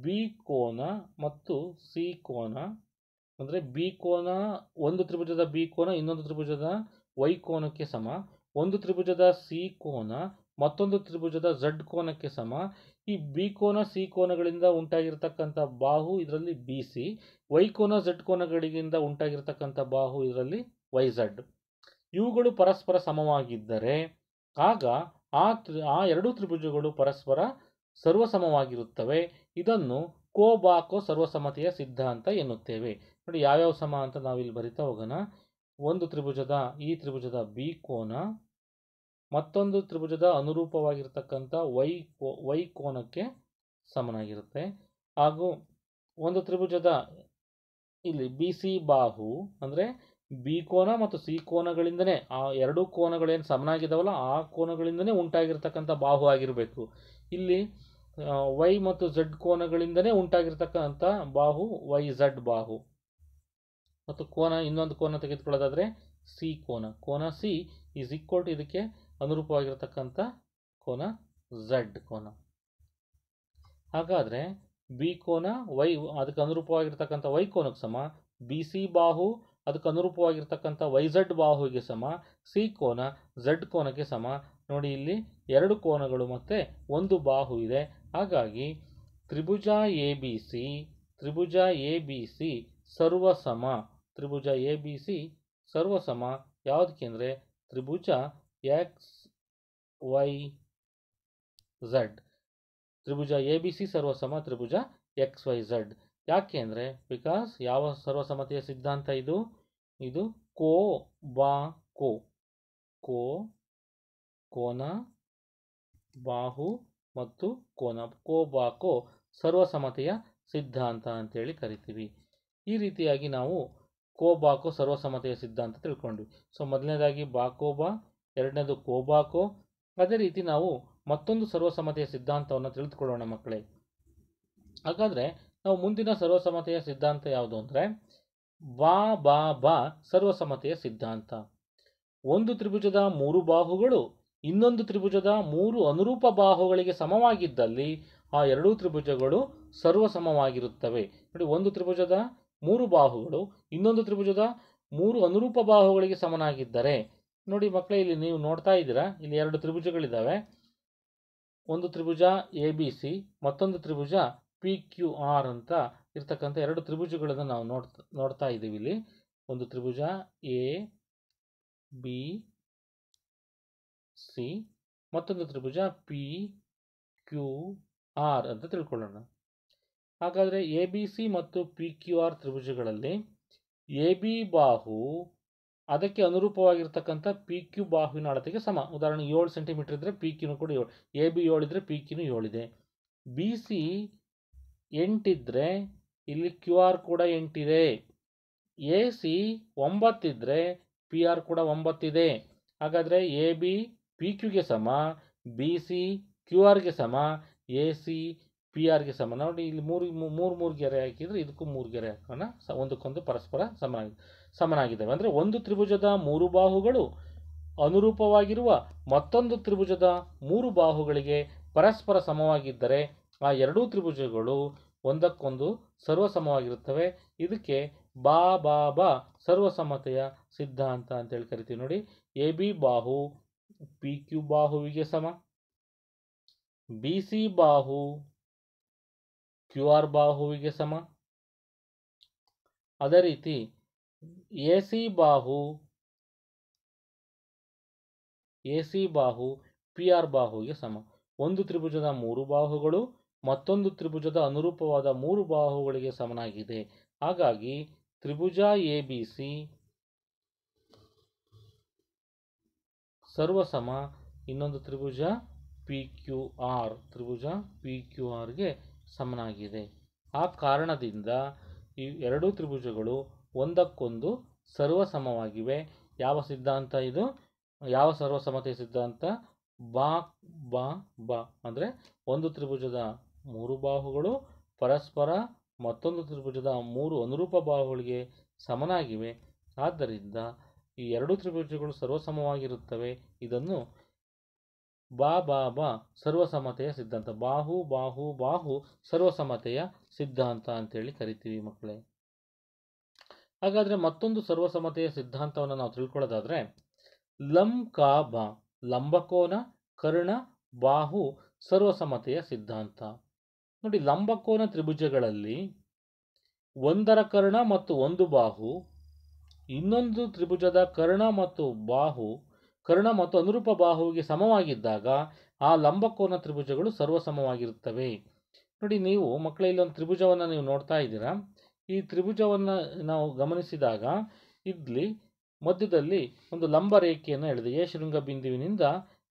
ಬಿ ಕೋನ ಮತ್ತು ಸಿ ಕೋನ ಅಂದರೆ ಬಿ ಕೋನ ಒಂದು ತ್ರಿಭುಜದ ಬಿ ಕೋನ ಇನ್ನೊಂದು ತ್ರಿಭುಜದ ವೈ ಕೋನಕ್ಕೆ ಸಮ. ಒಂದು ತ್ರಿಭುಜದ ಸಿ ಕೋನ ಮತ್ತೊಂದು ತ್ರಿಭುಜದ ಝಡ್ ಕೋನಕ್ಕೆ ಸಮ. ಈ ಬಿ ಕೋನ ಸಿ ಕೋನಗಳಿಂದ ಉಂಟಾಗಿರ್ತಕ್ಕಂಥ ಬಾಹು ಇದರಲ್ಲಿ ಬಿ ಸಿ, ವೈ ಕೋನ ಝಡ್ ಕೋನಗಳಿಂದ ಉಂಟಾಗಿರ್ತಕ್ಕಂಥ ಬಾಹು ಇದರಲ್ಲಿ ವೈ ಝಡ್. ಇವುಗಳು ಪರಸ್ಪರ ಸಮವಾಗಿದ್ದರೆ ಆಗ ಆ ಎರಡು ತ್ರಿಭುಜಗಳು ಪರಸ್ಪರ ಸರ್ವಸಮವಾಗಿರುತ್ತವೆ. ಇದನ್ನು ಕೋಬಾಕೋ ಸರ್ವಸಮತೆಯ ಸಿದ್ಧಾಂತ ಎನ್ನುತ್ತೇವೆ. ನೋಡಿ ಯಾವ್ಯಾವ ಸಮ ಅಂತ ನಾವಿಲ್ಲಿ ಬರಿತಾ ಹೋಗೋಣ. ಒಂದು ತ್ರಿಭುಜದ ಈ ತ್ರಿಭುಜದ ಬಿ ಕೋನ ಮತ್ತೊಂದು ತ್ರಿಭುಜದ ಅನುರೂಪವಾಗಿರ್ತಕ್ಕಂಥ ವೈ ಕೋನಕ್ಕೆ ಸಮನಾಗಿರುತ್ತೆ. ಹಾಗೂ ಒಂದು ತ್ರಿಭುಜದ ಇಲ್ಲಿ ಬಿ ಸಿ ಬಾಹು ಅಂದರೆ ಬಿ ಕೋನ ಮತ್ತು ಸಿ ಕೋನಗಳಿಂದನೇ ಆ ಎರಡು ಕೋನಗಳೇನು ಸಮನಾಗಿದ್ದಾವಲ್ಲ ಆ ಕೋನಗಳಿಂದನೇ ಉಂಟಾಗಿರ್ತಕ್ಕಂಥ ಬಾಹು ಆಗಿರಬೇಕು. ಇಲ್ಲಿ ವೈ ಮತ್ತು ಝಡ್ ಕೋನಗಳಿಂದನೇ ಉಂಟಾಗಿರ್ತಕ್ಕಂಥ ಬಾಹು ವೈ ಝಡ್ ಬಾಹು. ಮತ್ತು ಕೋನ ಇನ್ನೊಂದು ಕೋನ ತೆಗೆದುಕೊಳ್ಳೋದಾದರೆ ಸಿ ಕೋನ ಸಿ ಈಸ್ ಈಕ್ವಲ್ ಟು ಇದಕ್ಕೆ ಅನುರೂಪವಾಗಿರ್ತಕ್ಕಂಥ ಕೋನ ಝಡ್ ಕೋನ. ಹಾಗಾದರೆ ಬಿ ಕೋನ ವೈ ಅದಕ್ಕೆ ಅನುರೂಪವಾಗಿರ್ತಕ್ಕಂಥ ವೈ ಕೋನಕ್ಕೆ ಸಮ, ಬಿ ಸಿ ಬಾಹು ಅದಕ್ಕೆ ಅನುರೂಪವಾಗಿರ್ತಕ್ಕಂಥ ವೈ ಝಡ್ ಬಾಹುವಿಗೆ ಸಮ, ಸಿ ಕೋನ ಝಡ್ ಕೋನಕ್ಕೆ ಸಮ. ನೋಡಿ ಇಲ್ಲಿ ಎರಡು ಕೋನಗಳು ಮತ್ತು ಒಂದು ಬಾಹು ಇದೆ. ಹಾಗಾಗಿ ತ್ರಿಭುಜ ಎ ಬಿ ಸಿ ಸರ್ವಸಮ. ತ್ರಿಭುಜ ಎ ಬಿ ಸಿ ಸರ್ವಸಮ ಯಾವುದಕ್ಕೆ ಅಂದರೆ ತ್ರಿಭುಜ ಎಕ್ಸ್ ವೈ ಝಡ್. ತ್ರಿಭುಜ ಎ ಬಿ ಸಿ ಸರ್ವಸಮ ತ್ರಿಭುಜ ಎಕ್ಸ್ ವೈ ಝಡ್. ಯಾಕೆ ಅಂದರೆ ಬಿಕಾಸ್ ಯಾವ ಸರ್ವಸಮತೆಯ ಸಿದ್ಧಾಂತ ಇದು? ಇದು ಕೋಬಾಕೋ ಕೋನ ಬಾಹು ಮತ್ತು ಕೋಬಾಕೋ ಸರ್ವಸಮತೆಯ ಸಿದ್ಧಾಂತ ಅಂತೇಳಿ ಕರಿತೀವಿ. ಈ ರೀತಿಯಾಗಿ ನಾವು ಕೋಬಾಕೋ ಸರ್ವಸಮತೆಯ ಸಿದ್ಧಾಂತ ತಿಳ್ಕೊಂಡ್ವಿ. ಸೊ ಮೊದಲನೇದಾಗಿ ಬಾಕೋಬಾ, ಎರಡನೇದು ಕೋಬಾಕೋ. ಅದೇ ರೀತಿ ನಾವು ಮತ್ತೊಂದು ಸರ್ವಸಮತೆಯ ಸಿದ್ಧಾಂತವನ್ನು ತಿಳಿದುಕೊಳ್ಳೋಣ ಮಕ್ಕಳೇ. ಹಾಗಾದರೆ ನಾವು ಮುಂದಿನ ಸರ್ವಸಮತೆಯ ಸಿದ್ಧಾಂತ ಯಾವುದು ಅಂದರೆ ಬಾ ಸರ್ವಸಮತೆಯ ಸಿದ್ಧಾಂತ. ಒಂದು ತ್ರಿಭುಜದ ಮೂರು ಬಾಹುಗಳು ಇನ್ನೊಂದು ತ್ರಿಭುಜದ ಮೂರು ಅನುರೂಪ ಬಾಹುಗಳಿಗೆ ಸಮವಾಗಿದ್ದಲ್ಲಿ ಆ ಎರಡೂ ತ್ರಿಭುಜಗಳು ಸರ್ವಸಮವಾಗಿರುತ್ತವೆ. ನೋಡಿ, ಒಂದು ತ್ರಿಭುಜದ ಮೂರು ಬಾಹುಗಳು ಇನ್ನೊಂದು ತ್ರಿಭುಜದ ಮೂರು ಅನುರೂಪ ಬಾಹುಗಳಿಗೆ ಸಮನಾಗಿದ್ದರೆ, ನೋಡಿ ಮಕ್ಕಳೇ ಇಲ್ಲಿ ನೀವು ನೋಡ್ತಾ ಇದ್ದೀರಾ, ಇಲ್ಲಿ ಎರಡು ತ್ರಿಭುಜಗಳಿದ್ದಾವೆ. ಒಂದು ತ್ರಿಭುಜ ಎ ಬಿ ಸಿ, ಮತ್ತೊಂದು ತ್ರಿಭುಜ ಪಿ ಕ್ಯೂ ಆರ್ ಅಂತ ಇರ್ತಕ್ಕಂಥ ಎರಡು ತ್ರಿಭುಜಗಳನ್ನು ನಾವು ನೋಡ್ತಾ ಇದ್ದೀವಿ. ಇಲ್ಲಿ ಒಂದು ತ್ರಿಭುಜ ಎ ಬಿ ಸಿ, ಮತ್ತೊಂದು ತ್ರಿಭುಜ ಪಿ ಕ್ಯೂ ಆರ್ ಅಂತ ತಿಳ್ಕೊಳ್ಳೋಣ. ಹಾಗಾದರೆ ಎ ಬಿ ಸಿ ಮತ್ತು ಪಿ ಕ್ಯೂ ಆರ್ ತ್ರಿಭುಜಗಳಲ್ಲಿ ಎ ಬಿ ಬಾಹು ಅದಕ್ಕೆ ಅನುರೂಪವಾಗಿರ್ತಕ್ಕಂಥ ಪಿ ಕ್ಯೂ ಬಾಹುವಿನ ಅಳತೆಗೆ ಸಮ. ಉದಾಹರಣೆ 7 ಸೆಂಟಿಮೀಟರ್ ಇದ್ದರೆ ಪಿ ಕ್ಯೂನು ಕೂಡ 7, ಎ ಬಿ 7 ಇದ್ದರೆ ಪಿ ಕ್ಯೂನು 7 ಇದೆ. ಬಿ ಸಿ 8 ಇದ್ದರೆ ಇಲ್ಲಿ ಕ್ಯೂ ಆರ್ ಕೂಡ 8 ಇದೆ. ಎ ಸಿ 9 ಇದ್ದರೆ ಪಿ ಆರ್ ಕೂಡ 9 ಇದೆ. ಹಾಗಾದರೆ ಎ ಬಿ ಪಿ ಕ್ಯೂಗೆ ಸಮ, ಬಿ ಸಿ ಕ್ಯೂ ಆರ್ಗೆ ಸಮ, ಎ ಸಿ ಪಿ ಆರ್ಗೆ ಸಮ. ನೋಡಿ ಇಲ್ಲಿ ಮೂರು ಗೆರೆ ಹಾಕಿದರೆ ಇದಕ್ಕೂ 3 ಗೆರೆ ಹಾಕೋಣ. ಒಂದಕ್ಕೊಂದು ಪರಸ್ಪರ ಸಮನಾಗಿದ್ದಾವೆ. ಅಂದರೆ ಒಂದು ತ್ರಿಭುಜದ ಮೂರು ಬಾಹುಗಳು ಅನುರೂಪವಾಗಿರುವ ಮತ್ತೊಂದು ತ್ರಿಭುಜದ ಮೂರು ಬಾಹುಗಳಿಗೆ ಪರಸ್ಪರ ಸಮವಾಗಿದ್ದರೆ ಆ ಎರಡೂ ತ್ರಿಭುಜಗಳು ಒಂದಕ್ಕೊಂದು ಸರ್ವಸಮವಾಗಿರುತ್ತವೆ. ಇದಕ್ಕೆ ಬಾ ಸರ್ವಸಮತೆಯ ಸಿದ್ಧಾಂತ ಅಂತೇಳಿ ಕರಿತೀವಿ. ನೋಡಿ, ಎ ಬಿ ಬಾಹು ಪಿ ಕ್ಯೂ ಬಾಹುವಿಗೆ ಸಮ, ಬಿ ಸಿ ಬಾಹು ಕ್ಯೂ ಆರ್ ಬಾಹುವಿಗೆ ಸಮ. ಅದೇ ರೀತಿ ಎ ಸಿ ಬಾಹು ಪಿ ಆರ್ ಬಾಹುವಿಗೆ ಸಮ. ಒಂದು ತ್ರಿಭುಜದ ಮೂರು ಬಾಹುಗಳು ಮತ್ತೊಂದು ತ್ರಿಭುಜದ ಅನುರೂಪವಾದ ಮೂರು ಬಾಹುಗಳಿಗೆ ಸಮನಾಗಿದೆ. ಹಾಗಾಗಿ ತ್ರಿಭುಜ ಎ ಬಿ ಸಿ ಸರ್ವಸಮ ಇನ್ನೊಂದು ತ್ರಿಭುಜ ಪಿ ಕ್ಯೂ ಆರ್ಗೆ ಸಮನಾಗಿದೆ. ಆ ಕಾರಣದಿಂದ ಈ ಎರಡೂ ತ್ರಿಭುಜಗಳು ಒಂದಕ್ಕೊಂದು ಸರ್ವಸಮವಾಗಿವೆ. ಯಾವ ಸಿದ್ಧಾಂತ ಇದು? ಯಾವ ಸರ್ವಸಮತೆಯ ಸಿದ್ಧಾಂತ? ಬಾ ಅಂದರೆ ಒಂದು ತ್ರಿಭುಜದ ಮೂರು ಬಾಹುಗಳು ಪರಸ್ಪರ ಮತ್ತೊಂದು ತ್ರಿಭುಜದ ಮೂರು ಅನುರೂಪ ಬಾಹುಗಳಿಗೆ ಸಮನಾಗಿವೆ. ಆದ್ದರಿಂದ ಈ ಎರಡು ತ್ರಿಭುಜಗಳು ಸರ್ವಸಮವಾಗಿರುತ್ತವೆ. ಇದನ್ನು ಬಾ ಸರ್ವಸಮತೆಯ ಸಿದ್ಧಾಂತ, ಬಾಹು ಸರ್ವಸಮತೆಯ ಸಿದ್ಧಾಂತ ಅಂತೇಳಿ ಕರಿತೀವಿ ಮಕ್ಕಳೇ. ಹಾಗಾದರೆ ಮತ್ತೊಂದು ಸರ್ವಸಮತೆಯ ಸಿದ್ಧಾಂತವನ್ನು ನಾವು ತಿಳ್ಕೊಳ್ಳೋದಾದರೆ ಲಂಬಕೋನ, ಕರ್ಣ ಬಾಹು ಸರ್ವಸಮತೆಯ ಸಿದ್ಧಾಂತ. ನೋಡಿ, ಲಂಬಕೋನ ತ್ರಿಭುಜಗಳಲ್ಲಿ ಒಂದರ ಕರ್ಣ ಮತ್ತು ಒಂದು ಬಾಹು ಇನ್ನೊಂದು ತ್ರಿಭುಜದ ಕರ್ಣ ಮತ್ತು ಅನುರೂಪ ಬಾಹುವಿಗೆ ಸಮವಾಗಿದ್ದಾಗ ಆ ಲಂಬಕೋನ ತ್ರಿಭುಜಗಳು ಸರ್ವಸಮವಾಗಿರುತ್ತವೆ. ನೋಡಿ, ನೀವು ಮಕ್ಕಳೇ ಇಲ್ಲೊಂದು ತ್ರಿಭುಜವನ್ನು ನೀವು ನೋಡ್ತಾ ಇದ್ದೀರಾ. ಈ ತ್ರಿಭುಜವನ್ನು ನಾವು ಗಮನಿಸಿದಾಗ ಇಲ್ಲಿ ಮಧ್ಯದಲ್ಲಿ ಒಂದು ಲಂಬ ರೇಖೆಯನ್ನು ಎಳೆದಿದೆ. ಎ ಶೃಂಗ ಬಿಂದುವಿನಿಂದ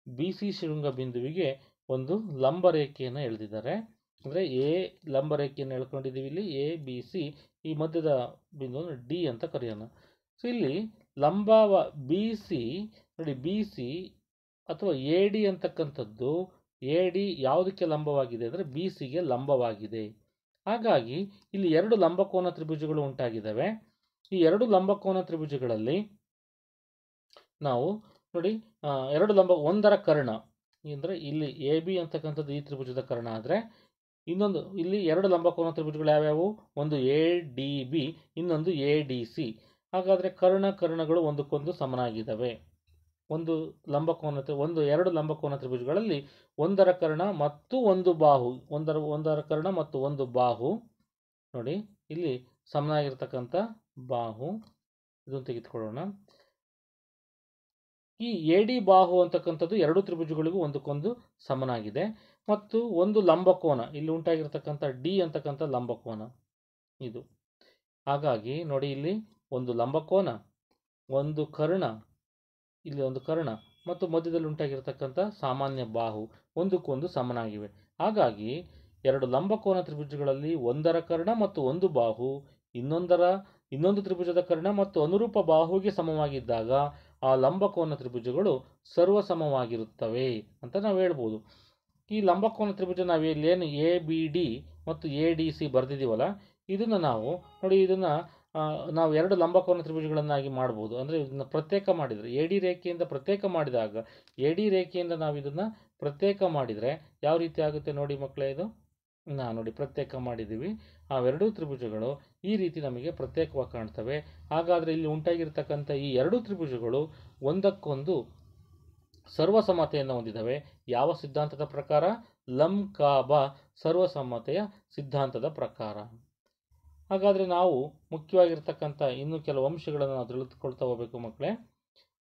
ಬಿ ಸಿ ಶೃಂಗ ಬಿಂದುವಿಗೆ ಒಂದು ಲಂಬ ರೇಖೆಯನ್ನು ಎಳೆದಿದ್ದಾರೆ. ಅಂದರೆ ಎ ಲಂಬ ರೇಖೆಯನ್ನು ಎಳ್ಕೊಂಡಿದ್ದೀವಿ. ಇಲ್ಲಿ ಎ ಬಿ ಸಿ, ಈ ಮಧ್ಯದ ಬಿಂದುವನ್ನು ಡಿ ಅಂತ ಕರೆಯೋಣ. ಸೊ ಇಲ್ಲಿ ಲಂಬ ಬಿ ಸಿ, ನೋಡಿ ಬಿ ಸಿ ಅಥವಾ ಎ ಡಿ ಅಂತಕ್ಕಂಥದ್ದು, ಎ ಡಿ ಯಾವುದಕ್ಕೆ ಲಂಬವಾಗಿದೆ ಅಂದರೆ ಬಿ ಸಿಗೆ ಲಂಬವಾಗಿದೆ. ಹಾಗಾಗಿ ಇಲ್ಲಿ ಎರಡು ಲಂಬಕೋನ ತ್ರಿಭುಜಗಳು ಉಂಟಾಗಿದ್ದಾವೆ. ಈ ಎರಡು ಲಂಬಕೋನ ತ್ರಿಭುಜಗಳಲ್ಲಿ ನಾವು ನೋಡಿ ಒಂದರ ಕರ್ಣ ಅಂದರೆ ಇಲ್ಲಿ ಎ ಬಿ ಅಂತಕ್ಕಂಥದ್ದು ಈ ತ್ರಿಭುಜದ ಕರ್ಣ ಆದರೆ ಇನ್ನೊಂದು ಇಲ್ಲಿ ಎರಡು ಲಂಬಕೋನ ತ್ರಿಭುಜಗಳು ಯಾವ್ಯಾವು? ಒಂದು ಎ ಡಿ ಬಿ, ಇನ್ನೊಂದು ಎ ಡಿ ಸಿ. ಹಾಗಾದರೆ ಕರ್ಣಗಳು ಒಂದಕ್ಕೊಂದು ಸಮನಾಗಿದ್ದಾವೆ. ಎರಡು ಲಂಬಕೋನ ತ್ರಿಭುಜಗಳಲ್ಲಿ ಒಂದರ ಕರ್ಣ ಮತ್ತು ಒಂದು ಬಾಹು, ಒಂದರ ಕರ್ಣ ಮತ್ತು ಒಂದು ಬಾಹು, ನೋಡಿ ಇಲ್ಲಿ ಸಮನಾಗಿರ್ತಕ್ಕಂಥ ಬಾಹು, ಇದನ್ನು ತೆಗೆದುಕೊಳ್ಳೋಣ. ಈ ಎ ಡಿ ಬಾಹು ಅಂತಕ್ಕಂಥದ್ದು ಎರಡು ತ್ರಿಭುಜಗಳಿಗೂ ಒಂದಕ್ಕೊಂದು ಸಮನಾಗಿದೆ. ಮತ್ತು ಒಂದು ಲಂಬಕೋನ, ಇಲ್ಲಿ ಉಂಟಾಗಿರ್ತಕ್ಕಂಥ ಡಿ ಅಂತಕ್ಕಂಥ ಲಂಬಕೋನ ಇದು. ಹಾಗಾಗಿ ನೋಡಿ, ಇಲ್ಲಿ ಒಂದು ಲಂಬಕೋನ, ಒಂದು ಕರ್ಣ, ಇಲ್ಲಿ ಒಂದು ಕರ್ಣ ಮತ್ತು ಮಧ್ಯದಲ್ಲಿ ಉಂಟಾಗಿರ್ತಕ್ಕಂಥ ಸಾಮಾನ್ಯ ಬಾಹು ಒಂದಕ್ಕೊಂದು ಸಮನಾಗಿವೆ. ಹಾಗಾಗಿ ಎರಡು ಲಂಬಕೋನ ತ್ರಿಭುಜಗಳಲ್ಲಿ ಒಂದರ ಕರ್ಣ ಮತ್ತು ಒಂದು ಬಾಹು ಇನ್ನೊಂದು ತ್ರಿಭುಜದ ಕರ್ಣ ಮತ್ತು ಅನುರೂಪ ಬಾಹುವಿಗೆ ಸಮವಾಗಿದ್ದಾಗ ಆ ಲಂಬಕೋನ ತ್ರಿಭುಜಗಳು ಸರ್ವಸಮವಾಗಿರುತ್ತವೆ ಅಂತ ನಾವು ಹೇಳ್ಬೋದು. ಈ ಲಂಬಕೋನ ತ್ರಿಭುಜ ನಾವು ಇಲ್ಲೇನು ಎ ಬಿ ಡಿ ಮತ್ತು ಎ ಡಿ ಸಿ ಬರೆದಿದ್ದೀವಲ್ಲ, ಇದನ್ನು ನಾವು ಎರಡು ಲಂಬಕೋನ ತ್ರಿಭುಜಗಳನ್ನಾಗಿ ಮಾಡ್ಬೋದು. ಅಂದರೆ ಇದನ್ನು ಪ್ರತ್ಯೇಕ ಮಾಡಿದರೆ, ಎ ಡಿ ರೇಖೆಯಿಂದ ಪ್ರತ್ಯೇಕ ಮಾಡಿದಾಗ, ಎ ಡಿ ರೇಖೆಯಿಂದ ನಾವು ಇದನ್ನು ಪ್ರತ್ಯೇಕ ಮಾಡಿದರೆ ಯಾವ ರೀತಿ ಆಗುತ್ತೆ ನೋಡಿ ಮಕ್ಕಳೇ. ಇದು ನೋಡಿ ಪ್ರತ್ಯೇಕ ಮಾಡಿದ್ದೀವಿ. ಅವೆರಡೂ ತ್ರಿಭುಜಗಳು ಈ ರೀತಿ ನಮಗೆ ಪ್ರತ್ಯೇಕವಾಗಿ ಕಾಣ್ತವೆ. ಹಾಗಾದರೆ ಇಲ್ಲಿ ಉಂಟಾಗಿರ್ತಕ್ಕಂಥ ಈ ಎರಡೂ ತ್ರಿಭುಜಗಳು ಒಂದಕ್ಕೊಂದು ಸರ್ವಸಮತೆಯನ್ನು ಹೊಂದಿದ್ದಾವೆ. ಯಾವ ಸಿದ್ಧಾಂತದ ಪ್ರಕಾರ? ಲಂಕಾಬ ಸರ್ವಸಮತೆಯ ಸಿದ್ಧಾಂತದ ಪ್ರಕಾರ. ಹಾಗಾದರೆ ನಾವು ಮುಖ್ಯವಾಗಿರ್ತಕ್ಕಂಥ ಇನ್ನೂ ಕೆಲವು ಅಂಶಗಳನ್ನು ನಾವು ತಿಳಿದುಕೊಳ್ತಾ ಹೋಗಬೇಕು ಮಕ್ಕಳೇ.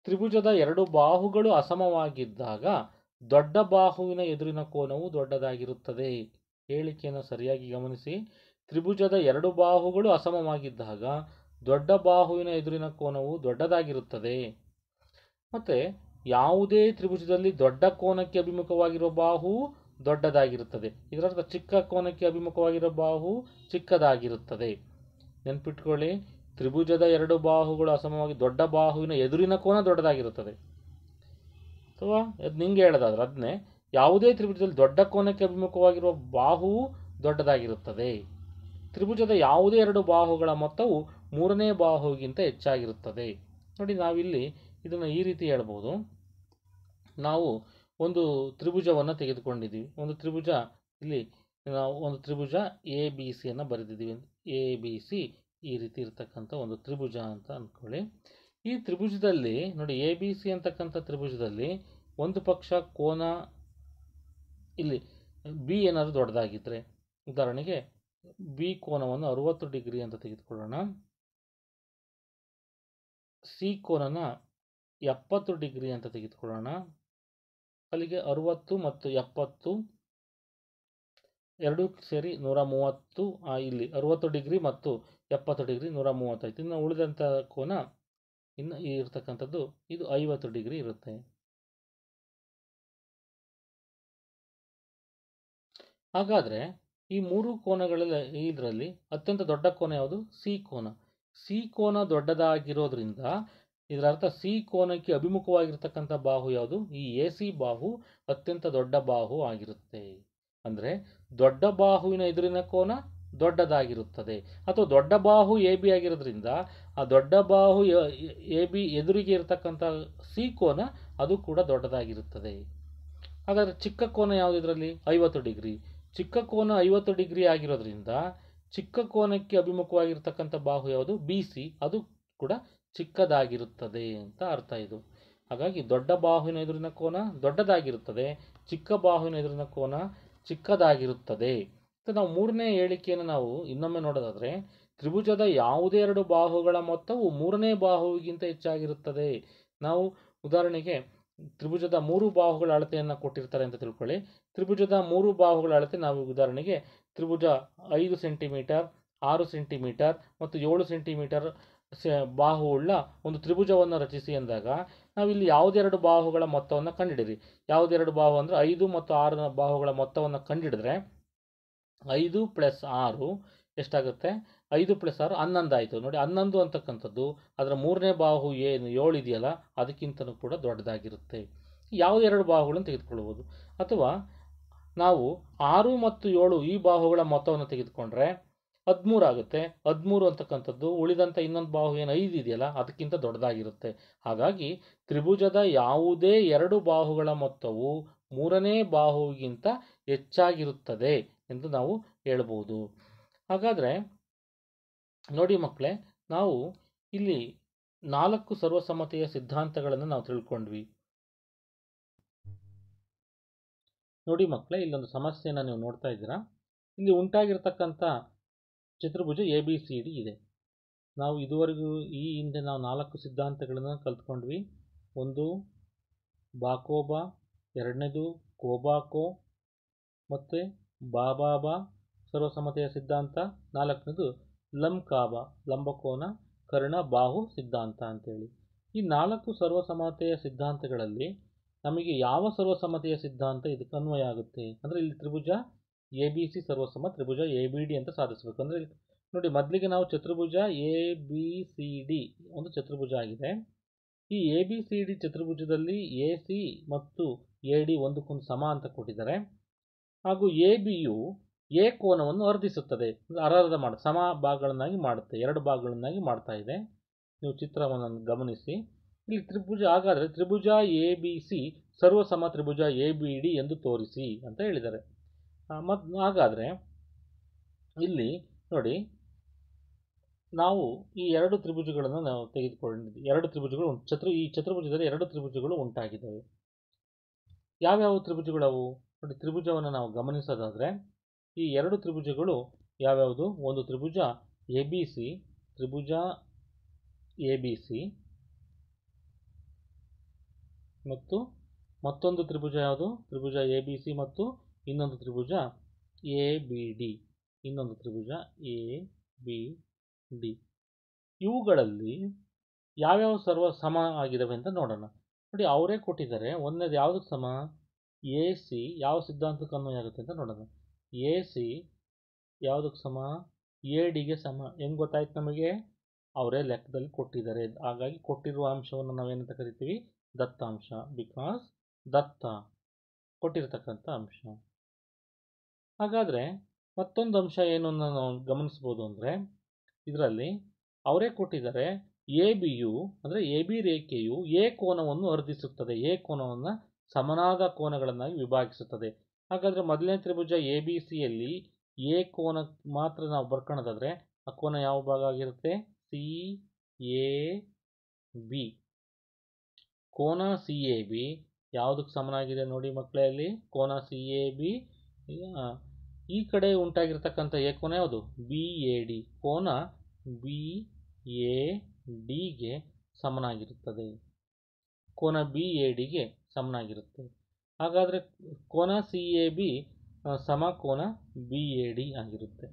ತ್ರಿಭುಜದ ಎರಡು ಬಾಹುಗಳು ಅಸಮವಾಗಿದ್ದಾಗ ದೊಡ್ಡ ಬಾಹುವಿನ ಎದುರಿನ ಕೋನವು ದೊಡ್ಡದಾಗಿರುತ್ತದೆ. ಹೇಳಿಕೆಯನ್ನು ಸರಿಯಾಗಿ ಗಮನಿಸಿ. ತ್ರಿಭುಜದ ಎರಡು ಬಾಹುಗಳು ಅಸಮವಾಗಿದ್ದಾಗ ದೊಡ್ಡ ಬಾಹುವಿನ ಎದುರಿನ ಕೋನವು ದೊಡ್ಡದಾಗಿರುತ್ತದೆ. ಮತ್ತು ಯಾವುದೇ ತ್ರಿಭುಜದಲ್ಲಿ ದೊಡ್ಡ ಕೋನಕ್ಕೆ ಅಭಿಮುಖವಾಗಿರುವ ಬಾಹು ದೊಡ್ಡದಾಗಿರುತ್ತದೆ. ಇದರರ್ಥ ಚಿಕ್ಕ ಕೋನಕ್ಕೆ ಅಭಿಮುಖವಾಗಿರೋ ಬಾಹು ಚಿಕ್ಕದಾಗಿರುತ್ತದೆ. ನೆನ್ಪಿಟ್ಕೊಳ್ಳಿ, ತ್ರಿಭುಜದ ಎರಡು ಬಾಹುಗಳು ಅಸಮವಾಗಿ ದೊಡ್ಡ ಬಾಹುವಿನ ಎದುರಿನ ಕೋನ ದೊಡ್ಡದಾಗಿರುತ್ತದೆ. ಅಥವಾ ಅದು ನಿಂಗೆ ಹೇಳೋದಾದ್ರೆ ಅದನ್ನೇ, ಯಾವುದೇ ತ್ರಿಭುಜದಲ್ಲಿ ದೊಡ್ಡ ಕೋನಕ್ಕೆ ಅಭಿಮುಖವಾಗಿರುವ ಬಾಹುವು ದೊಡ್ಡದಾಗಿರುತ್ತದೆ. ತ್ರಿಭುಜದ ಯಾವುದೇ ಎರಡು ಬಾಹುಗಳ ಮೊತ್ತವು ಮೂರನೇ ಬಾಹುವಿಗಿಂತ ಹೆಚ್ಚಾಗಿರುತ್ತದೆ. ನೋಡಿ, ನಾವಿಲ್ಲಿ ಇದನ್ನು ಈ ರೀತಿ ಹೇಳ್ಬೋದು. ನಾವು ಒಂದು ತ್ರಿಭುಜವನ್ನು ತೆಗೆದುಕೊಂಡಿದ್ದೀವಿ. ಒಂದು ತ್ರಿಭುಜ ಎ ಬಿ ಸಿಯನ್ನು ಬರೆದಿದ್ದೀವಿ. ಎ ಬಿ ಸಿ ಈ ರೀತಿ ಇರ್ತಕ್ಕಂಥ ಒಂದು ತ್ರಿಭುಜ ಅಂತ ಅಂದ್ಕೊಳ್ಳಿ. ಈ ತ್ರಿಭುಜದಲ್ಲಿ ನೋಡಿ, ಎ ಬಿ ಸಿ ಅಂತಕ್ಕಂಥ ತ್ರಿಭುಜದಲ್ಲಿ ಒಂದು ಪಕ್ಷ ಕೋನ ಇಲ್ಲಿ ಬಿ ಏನಾದರೂ ದೊಡ್ಡದಾಗಿದ್ದರೆ, ಉದಾಹರಣೆಗೆ ಬಿ ಕೋನವನ್ನು 60 ಡಿಗ್ರಿ ಅಂತ ತೆಗೆದುಕೊಳ್ಳೋಣ. ಸಿ ಕೋನನ 70 ಡಿಗ್ರಿ ಅಂತ ತೆಗೆದುಕೊಳ್ಳೋಣ. ಅಲ್ಲಿಗೆ 60 ಮತ್ತು 70 ಎರಡೂ ಸೇರಿ 130. ಇಲ್ಲಿ 60 ಡಿಗ್ರಿ ಮತ್ತು 70 ಡಿಗ್ರಿ 130. ಇನ್ನು ಉಳಿದಂಥ ಕೋನ ಇನ್ನು ಇರ್ತಕ್ಕಂಥದ್ದು ಇದು 50 ಡಿಗ್ರಿ ಇರುತ್ತೆ. ಹಾಗಾದರೆ ಈ ಮೂರು ಕೋನಗಳಲ್ಲಿ ಇದರಲ್ಲಿ ಅತ್ಯಂತ ದೊಡ್ಡ ಕೋನ ಯಾವುದು? ಸಿ ಕೋನ. ಸಿ ಕೋನ ದೊಡ್ಡದಾಗಿರೋದ್ರಿಂದ ಇದರರ್ಥ ಸಿ ಕೋನಕ್ಕೆ ಅಭಿಮುಖವಾಗಿರ್ತಕ್ಕಂಥ ಬಾಹು ಯಾವುದು? ಈ ಎ ಸಿ ಬಾಹು ಅತ್ಯಂತ ದೊಡ್ಡ ಬಾಹು ಆಗಿರುತ್ತೆ. ಅಂದರೆ ದೊಡ್ಡ ಬಾಹುವಿನ ಎದುರಿನ ಕೋನ ದೊಡ್ಡದಾಗಿರುತ್ತದೆ. ಅಥವಾ ದೊಡ್ಡ ಬಾಹು ಎ ಬಿ ಆಗಿರೋದ್ರಿಂದ ಆ ದೊಡ್ಡ ಬಾಹು ಎ ಬಿ ಎದುರಿಗೆ ಇರತಕ್ಕಂಥ ಸಿ ಕೋನ ಅದು ಕೂಡ ದೊಡ್ಡದಾಗಿರುತ್ತದೆ. ಹಾಗಾದರೆ ಚಿಕ್ಕ ಕೋನ ಯಾವುದು ಇದರಲ್ಲಿ? 50 ಡಿಗ್ರಿ. ಚಿಕ್ಕ ಕೋನ 50 ಡಿಗ್ರಿ ಆಗಿರೋದ್ರಿಂದ ಚಿಕ್ಕ ಕೋನಕ್ಕೆ ಅಭಿಮುಖವಾಗಿರ್ತಕ್ಕಂಥ ಬಾಹು ಯಾವುದು? B C. ಅದು ಕೂಡ ಚಿಕ್ಕದಾಗಿರುತ್ತದೆ ಅಂತ ಅರ್ಥ ಇದು. ಹಾಗಾಗಿ ದೊಡ್ಡ ಬಾಹುವಿನ ಎದುರಿನ ಕೋನ ದೊಡ್ಡದಾಗಿರುತ್ತದೆ, ಚಿಕ್ಕ ಬಾಹುವಿನ ಎದುರಿನ ಕೋನ ಚಿಕ್ಕದಾಗಿರುತ್ತದೆ. ನಾವು ಮೂರನೇ ಹೇಳಿಕೆಯನ್ನು ನಾವು ಇನ್ನೊಮ್ಮೆ ನೋಡೋದಾದರೆ, ತ್ರಿಭುಜದ ಯಾವುದೇ ಎರಡು ಬಾಹುಗಳ ಮೊತ್ತವು ಮೂರನೇ ಬಾಹುವಿಗಿಂತ ಹೆಚ್ಚಾಗಿರುತ್ತದೆ. ನಾವು ಉದಾಹರಣೆಗೆ ತ್ರಿಭುಜದ 3 ಬಾಹುಗಳ ಅಳತೆಯನ್ನು ಕೊಟ್ಟಿರ್ತಾರೆ ಅಂತ ತಿಳ್ಕೊಳ್ಳಿ. ತ್ರಿಭುಜದ 3 ಬಾಹುಗಳ ಅಳತೆ ನಾವು ಉದಾಹರಣೆಗೆ ತ್ರಿಭುಜ 5 ಸೆಂಟಿಮೀಟರ್, 6 ಸೆಂಟಿಮೀಟರ್ ಮತ್ತು 7 ಸೆಂಟಿಮೀಟರ್ ಬಾಹುವುಳ್ಳ ಒಂದು ತ್ರಿಭುಜವನ್ನು ರಚಿಸಿ ಎಂದಾಗ ನಾವಿಲ್ಲಿ ಯಾವುದೆರಡು ಬಾಹುಗಳ ಮೊತ್ತವನ್ನು ಕಂಡುಹಿಡಿರಿ. ಯಾವುದೆರಡು ಬಾಹು ಅಂದರೆ 5 ಮತ್ತು 6 ಬಾಹುಗಳ ಮೊತ್ತವನ್ನು ಕಂಡುಹಿಡಿದ್ರೆ 5 + 6 ಎಷ್ಟಾಗುತ್ತೆ? 5 + 6 11 ಆಯಿತು. ನೋಡಿ, 11 ಅಂತಕ್ಕಂಥದ್ದು ಅದರ ಮೂರನೇ ಬಾಹು ಏನು 7 ಇದೆಯಲ್ಲ ಅದಕ್ಕಿಂತಲೂ ಕೂಡ ದೊಡ್ಡದಾಗಿರುತ್ತೆ. ಯಾವುದೆರಡು ಬಾಹುಗಳನ್ನು ತೆಗೆದುಕೊಳ್ಬೋದು. ಅಥವಾ ನಾವು 6 ಮತ್ತು 7 ಈ ಬಾಹುಗಳ ಮೊತ್ತವನ್ನು ತೆಗೆದುಕೊಂಡ್ರೆ 13 ಆಗುತ್ತೆ. 13 ಅಂತಕ್ಕಂಥದ್ದು ಉಳಿದಂಥ ಇನ್ನೊಂದು ಬಾಹು ಏನು 5 ಇದೆಯಲ್ಲ ಅದಕ್ಕಿಂತ ದೊಡ್ಡದಾಗಿರುತ್ತೆ. ಹಾಗಾಗಿ ತ್ರಿಭುಜದ ಯಾವುದೇ ಎರಡು ಬಾಹುಗಳ ಮೊತ್ತವು ಮೂರನೇ ಬಾಹುವಿಗಿಂತ ಹೆಚ್ಚಾಗಿರುತ್ತದೆ ಎಂದು ನಾವು ಹೇಳ್ಬೋದು. ಹಾಗಾದರೆ ನೋಡಿ ಮಕ್ಕಳೇ, ನಾವು ಇಲ್ಲಿ 4 ಸರ್ವಸಮ್ಮತೆಯ ಸಿದ್ಧಾಂತಗಳನ್ನು ನಾವು ತಿಳ್ಕೊಂಡ್ವಿ. ನೋಡಿ ಮಕ್ಕಳೇ, ಇಲ್ಲೊಂದು ಸಮಸ್ಯೆಯನ್ನು ನೀವು ನೋಡ್ತಾ ಇದ್ದೀರಾ. ಇಲ್ಲಿ ಉಂಟಾಗಿರ್ತಕ್ಕಂಥ ಚತುರ್ಭುಜ ABCD ಇದೆ. ನಾವು ಇದುವರೆಗೂ ಈ ಹಿಂದೆ ನಾವು 4 ಸಿದ್ಧಾಂತಗಳನ್ನು ಕಲ್ತ್ಕೊಂಡ್ವಿ. ಒಂದು ಬಾಕೋಬಾ, ಎರಡನೇದು ಕೋಬಾಕೋ, ಮತ್ತು ಬಾಬಾಬಾ ಸರ್ವಸಮ್ಮತೆಯ ಸಿದ್ಧಾಂತ, ನಾಲ್ಕನೇದು ಲಂಕಾಬಾ ಲಂಬಕೋನ ಕರ್ಣ ಬಾಹು ಸಿದ್ಧಾಂತ ಅಂತೇಳಿ. ಈ 4 ಸರ್ವಸಮ್ಮತೆಯ ಸಿದ್ಧಾಂತಗಳಲ್ಲಿ ನಮಗೆ ಯಾವ ಸರ್ವಸಮ್ಮತೆಯ ಸಿದ್ಧಾಂತ ಇದಕ್ಕೆ ಅನ್ವಯ ಆಗುತ್ತೆ ಅಂದರೆ, ಇಲ್ಲಿ ತ್ರಿಭುಜ ABC ಸರ್ವಸಮ, ತ್ರಿಭುಜ ABD ಅಂತ ಸಾಧಿಸಬೇಕು. ಅಂದರೆ ನೋಡಿ, ಮೊದಲಿಗೆ ನಾವು ಚತುರ್ಭುಜ ABCD ಒಂದು ಚತುರ್ಭುಜ ಆಗಿದೆ. ಈ ABCD ಚತುರ್ಭುಜದಲ್ಲಿ AC ಮತ್ತು AD ಒಂದಕ್ಕೊಂದು ಸಮ ಅಂತ ಕೊಟ್ಟಿದ್ದಾರೆ. ಹಾಗೂ ABಯು A ಕೋನವನ್ನು ವರ್ಧಿಸುತ್ತದೆ, ಅರ್ಧ ಮಾಡಿ ಸಮ ಭಾಗಗಳನ್ನಾಗಿ ಮಾಡುತ್ತೆ, ಎರಡು ಭಾಗಗಳನ್ನಾಗಿ ಮಾಡ್ತಾ ಇದೆ. ನೀವು ಚಿತ್ರವನ್ನು ಗಮನಿಸಿ. ಇಲ್ಲಿ ತ್ರಿಭುಜ, ಹಾಗಾದರೆ ತ್ರಿಭುಜ ABC ಸರ್ವಸಮ ತ್ರಿಭುಜ ABD ಎಂದು ತೋರಿಸಿ ಅಂತ ಹೇಳಿದ್ದಾರೆ. ಹಾಗಾದರೆ ಇಲ್ಲಿ ನೋಡಿ, ನಾವು ಈ ಎರಡು ತ್ರಿಭುಜಗಳನ್ನು ನಾವು ತೆಗೆದುಕೊಂಡಿದ್ದೀವಿ. ಎರಡು ತ್ರಿಭುಜಗಳು ಈ ಚತುರ್ಭುಜದಲ್ಲಿ ಎರಡು ತ್ರಿಭುಜಗಳು ಉಂಟಾಗಿದ್ದಾವೆ. ಯಾವ್ಯಾವ ತ್ರಿಭುಜಗಳವು ನೋಡಿ, ತ್ರಿಭುಜವನ್ನು ನಾವು ಗಮನಿಸೋದಾದರೆ ಈ ಎರಡು ತ್ರಿಭುಜಗಳು ಯಾವ್ಯಾವುದು? ಒಂದು ತ್ರಿಭುಜ ABC, ತ್ರಿಭುಜ ABC ಮತ್ತು ಮತ್ತೊಂದು ತ್ರಿಭುಜ ಯಾವುದು? ತ್ರಿಭುಜ ABC ಮತ್ತು ಇನ್ನೊಂದು ತ್ರಿಭುಜ ABD, ಇನ್ನೊಂದು ತ್ರಿಭುಜ ABD. ಇವುಗಳಲ್ಲಿ ಯಾವ್ಯಾವ ಸರ್ವ ಸಮ ಆಗಿದ್ದಾವೆ ಅಂತ ನೋಡೋಣ. ನೋಡಿ, ಅವರೇ ಕೊಟ್ಟಿದ್ದಾರೆ. ಒಂದನೇದು ಯಾವುದಕ್ಕೆ ಸಮ? AC ಯಾವ ಸಿದ್ಧಾಂತಕ್ಕೆ ಅನ್ವಯ ಆಗುತ್ತೆ ಅಂತ ನೋಡೋಣ. AC ಯಾವುದಕ್ಕೆ ಸಮ? ADಗೆ ಸಮ. ಹೆಂಗೆ ಗೊತ್ತಾಯ್ತು ನಮಗೆ? ಅವರೇ ಲೆಕ್ಕದಲ್ಲಿ ಕೊಟ್ಟಿದ್ದಾರೆ. ಹಾಗಾಗಿ ಕೊಟ್ಟಿರುವ ಅಂಶವನ್ನು ನಾವೇನಂತ ಕರಿತೀವಿ? ದತ್ತಾಂಶ. ಬಿಕಾಸ್ ದತ್ತ ಕೊಟ್ಟಿರ್ತಕ್ಕಂಥ ಅಂಶ. ಹಾಗಾದರೆ ಮತ್ತೊಂದು ಅಂಶ ಏನು ನಾವು ಗಮನಿಸ್ಬೋದು ಅಂದರೆ, ಇದರಲ್ಲಿ ಅವರೇ ಕೊಟ್ಟಿದ್ದಾರೆ ABಯು ಅಂದರೆ AB ರೇಖೆಯು A ಕೋನವನ್ನು ವರ್ಧಿಸುತ್ತದೆ, A ಕೋನವನ್ನು ಸಮನಾದ ಕೋನಗಳನ್ನಾಗಿ ವಿಭಾಗಿಸುತ್ತದೆ. ಹಾಗಾದರೆ ಮೊದಲನೇ ತ್ರಿಭುಜ ABCಯಲ್ಲಿ A ಕೋನ ಮಾತ್ರ ನಾವು ಬರ್ಕೊಳ್ಳೋದಾದರೆ ಆ ಕೋನ ಯಾವ ಭಾಗ ಆಗಿರುತ್ತೆ? CAB. ಕೋನ CAB ಯಾವುದಕ್ಕೆ ಸಮನಾಗಿದೆ ನೋಡಿ ಮಕ್ಕಳೇ? ಅಲ್ಲಿ ಕೋನ CAB ಈ ಕಡೆ ಉಂಟಾಗಿರ್ತಕ್ಕಂಥ A ಕೋನ ಯಾವುದು? BAD. ಕೋನ BADಗೆ ಸಮನಾಗಿರುತ್ತದೆ. ಕೋನ BADಗೆ ಸಮನಾಗಿರುತ್ತೆ. ಹಾಗಾದರೆ ಕೋನ CAB ಸಮ ಕೋನ BAD ಆಗಿರುತ್ತೆ.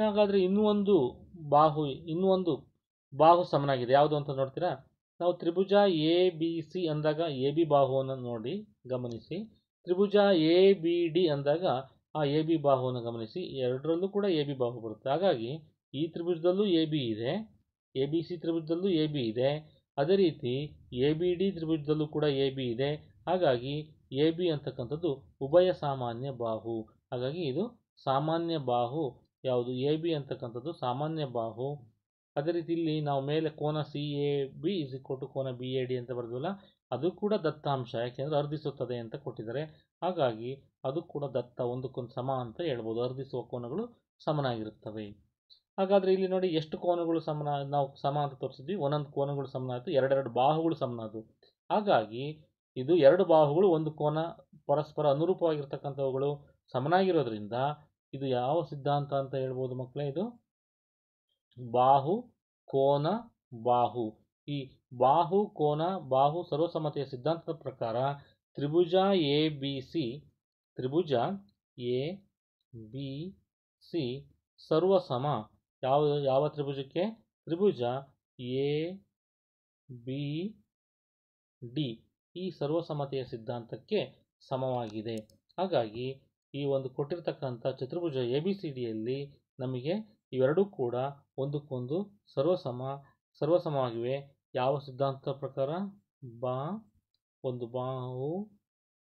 ಹಾಗಾದರೆ ಇನ್ನೂ ಒಂದು ಬಾಹು ಸಮನಾಗಿದೆ. ಯಾವುದು ಅಂತ ನೋಡ್ತೀರಾ? ನಾವು ತ್ರಿಭುಜ ABC ಅಂದಾಗ AB ಬಾಹುವನ್ನು ನೋಡಿ ಗಮನಿಸಿ. ತ್ರಿಭುಜ ABD ಅಂದಾಗ ಆ AB ಬಾಹುವನ್ನು ಗಮನಿಸಿ. ಎರಡರಲ್ಲೂ ಕೂಡ AB ಬಾಹು ಬರುತ್ತೆ. ಹಾಗಾಗಿ ಈ ತ್ರಿಭುಜದಲ್ಲೂ AB ಇದೆ, ABC ತ್ರಿಭುಜದಲ್ಲೂ AB ಇದೆ, ಅದೇ ರೀತಿ ABD ತ್ರಿಭುಜದಲ್ಲೂ ಕೂಡ AB ಇದೆ. ಹಾಗಾಗಿ AB ಅಂತಕ್ಕಂಥದ್ದು ಉಭಯ ಸಾಮಾನ್ಯ ಬಾಹು. ಹಾಗಾಗಿ ಇದು ಸಾಮಾನ್ಯ ಬಾಹು. ಯಾವುದು? AB ಅಂತಕ್ಕಂಥದ್ದು ಸಾಮಾನ್ಯ ಬಾಹು. ಅದೇ ರೀತಿ ಇಲ್ಲಿ ನಾವು ಮೇಲೆ ಕೋನ CAB ಕೋನ BAD ಅಂತ ಬರೆದ್ವಲ್ಲ, ಅದು ಕೂಡ ದತ್ತಾಂಶ. ಯಾಕೆಂದರೆ ಅರ್ಧಿಸುತ್ತದೆ ಅಂತ ಕೊಟ್ಟಿದ್ದಾರೆ. ಹಾಗಾಗಿ ಅದು ಕೂಡ ದತ್ತ, ಒಂದಕ್ಕೊಂದು ಸಮ ಅಂತ ಹೇಳ್ಬೋದು. ಅರ್ಧಿಸುವ ಕೋನಗಳು ಸಮನಾಗಿರುತ್ತವೆ. ಹಾಗಾದರೆ ಇಲ್ಲಿ ನೋಡಿ, ಎಷ್ಟು ಕೋನಗಳು ನಾವು ಸಮ ಅಂತ ತೋರಿಸಿದ್ವಿ. ಒಂದೊಂದು ಕೋನಗಳು ಸಮನಾಯಿತು, ಎರಡೆರಡು ಬಾಹುಗಳು ಸಮನಾದವು. ಹಾಗಾಗಿ ಇದು ಎರಡು ಬಾಹುಗಳು ಒಂದು ಕೋನ ಪರಸ್ಪರ ಅನುರೂಪವಾಗಿರ್ತಕ್ಕಂಥವುಗಳು ಸಮನಾಗಿರೋದ್ರಿಂದ ಇದು ಯಾವ ಸಿದ್ಧಾಂತ ಅಂತ ಹೇಳ್ಬೋದು ಮಕ್ಕಳೇ? ಇದು ಬಾಹು ಕೋನ ಬಾಹು. ಈ ಬಾಹು ಕೋನ ಬಾಹು ಸರ್ವಸಮತೆಯ ಸಿದ್ಧಾಂತದ ಪ್ರಕಾರ ತ್ರಿಭುಜ ಎ ಬಿ ಸಿ ಸರ್ವಸಮ. ಯಾವ ತ್ರಿಭುಜಕ್ಕೆ? ತ್ರಿಭುಜ ಎ ಬಿ ಡಿ ಈ ಸರ್ವಸಮತೆಯ ಸಿದ್ಧಾಂತಕ್ಕೆ ಸಮವಾಗಿದೆ. ಹಾಗಾಗಿ ಈ ಒಂದು ಕೊಟ್ಟಿರ್ತಕ್ಕಂಥ ಚತುರ್ಭುಜ ಎ ಬಿ ಸಿ ಡಿಯಲ್ಲಿ ನಮಗೆ ಇವೆರಡೂ ಕೂಡ ಒಂದಕ್ಕೊಂದು ಸರ್ವಸಮವಾಗಿವೆ. ಯಾವ ಸಿದ್ಧಾಂತದ ಪ್ರಕಾರ? ಒಂದು ಬಾಹು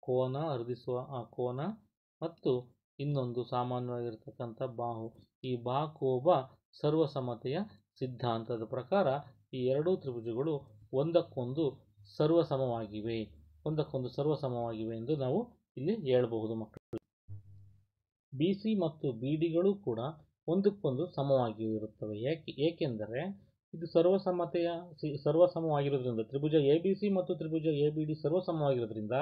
ಕೋನ ಅರ್ಧಿಸುವ ಆ ಕೋನ ಮತ್ತು ಇನ್ನೊಂದು ಸಾಮಾನ್ಯವಾಗಿರ್ತಕ್ಕಂಥ ಬಾಹು. ಈ ಬಾಕೋಬ ಸರ್ವಸಮತೆಯ ಸಿದ್ಧಾಂತದ ಪ್ರಕಾರ ಈ ಎರಡೂ ತ್ರಿಭುಜಗಳು ಒಂದಕ್ಕೊಂದು ಸರ್ವಸಮವಾಗಿವೆ ಎಂದು ನಾವು ಇಲ್ಲಿ ಹೇಳಬಹುದು ಮಕ್ಕಳು. ಬಿ ಸಿ ಮತ್ತು ಬಿ ಡಿಗಳು ಕೂಡ ಒಂದಕ್ಕೊಂದು ಸಮವಾಗಿರುತ್ತವೆ. ಏಕೆಂದರೆ ಇದು ಸರ್ವಸಮವಾಗಿರೋದ್ರಿಂದ ತ್ರಿಭುಜ ಎ ಬಿ ಸಿ ಮತ್ತು ತ್ರಿಭುಜ ಎ ಬಿ ಡಿ ಸರ್ವಸಮವಾಗಿರೋದ್ರಿಂದ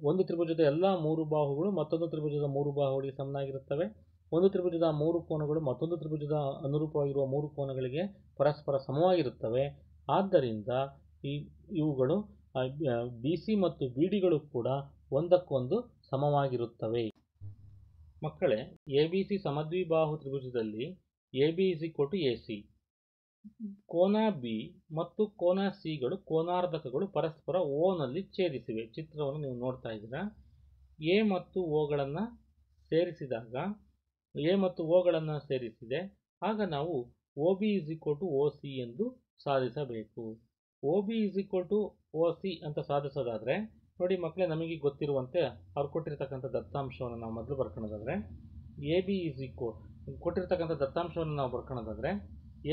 ಒಂದು ತ್ರಿಭುಜದ ಎಲ್ಲ ಮೂರು ಬಾಹುಗಳು ಮತ್ತೊಂದು ತ್ರಿಭುಜದ ಮೂರು ಬಾಹುಗಳಿಗೆ ಸಮನಾಗಿರುತ್ತವೆ. ಒಂದು ತ್ರಿಭುಜದ ಮೂರು ಕೋನಗಳು ಮತ್ತೊಂದು ತ್ರಿಭುಜದ ಅನುರೂಪವಾಗಿರುವ ಮೂರು ಕೋನಗಳಿಗೆ ಪರಸ್ಪರ ಸಮವಾಗಿರುತ್ತವೆ. ಆದ್ದರಿಂದ ಇವುಗಳು ಬಿ ಸಿ ಮತ್ತು ಬಿ ಡಿಗಳು ಕೂಡ ಒಂದಕ್ಕೊಂದು ಸಮವಾಗಿರುತ್ತವೆ. ಮಕ್ಕಳೇ, ಎ ಬಿ ಸಿ ಸಮದ್ವಿಬಾಹು ತ್ರಿಭುಜದಲ್ಲಿ ಎ ಬಿ ಎ ಸಿ, ಕೋನ ಬಿ ಮತ್ತು ಕೋನ ಸಿಗಳು ಕೋನಾರ್ಧಕಗಳು ಪರಸ್ಪರ ಓನಲ್ಲಿ ಛೇದಿಸಿವೆ. ಚಿತ್ರವನ್ನು ನೀವು ನೋಡ್ತಾ ಇದ್ದೀರಾ. ಎ ಮತ್ತು ಓಗಳನ್ನು ಸೇರಿಸಿದೆ. ಆಗ ನಾವು ಒ ಬಿ ಒ ಸಿ ಎಂದು ಸಾಧಿಸಬೇಕು. ಒ ಬಿ ಒ ಸಿ ಅಂತ ಸಾಧಿಸೋದಾದರೆ ನೋಡಿ ಮಕ್ಕಳೇ, ನಮಗೆ ಗೊತ್ತಿರುವಂತೆ ಅವ್ರು ಕೊಟ್ಟಿರ್ತಕ್ಕಂಥ ದತ್ತಾಂಶವನ್ನು ನಾವು ಮೊದಲು ಬರ್ಕೊಳ್ಳೋದಾದರೆ ಎ ಬಿ ಕೊಟ್ಟಿರ್ತಕ್ಕಂಥ ದತ್ತಾಂಶವನ್ನು ನಾವು ಬರ್ಕೊಳ್ಳೋದಾದರೆ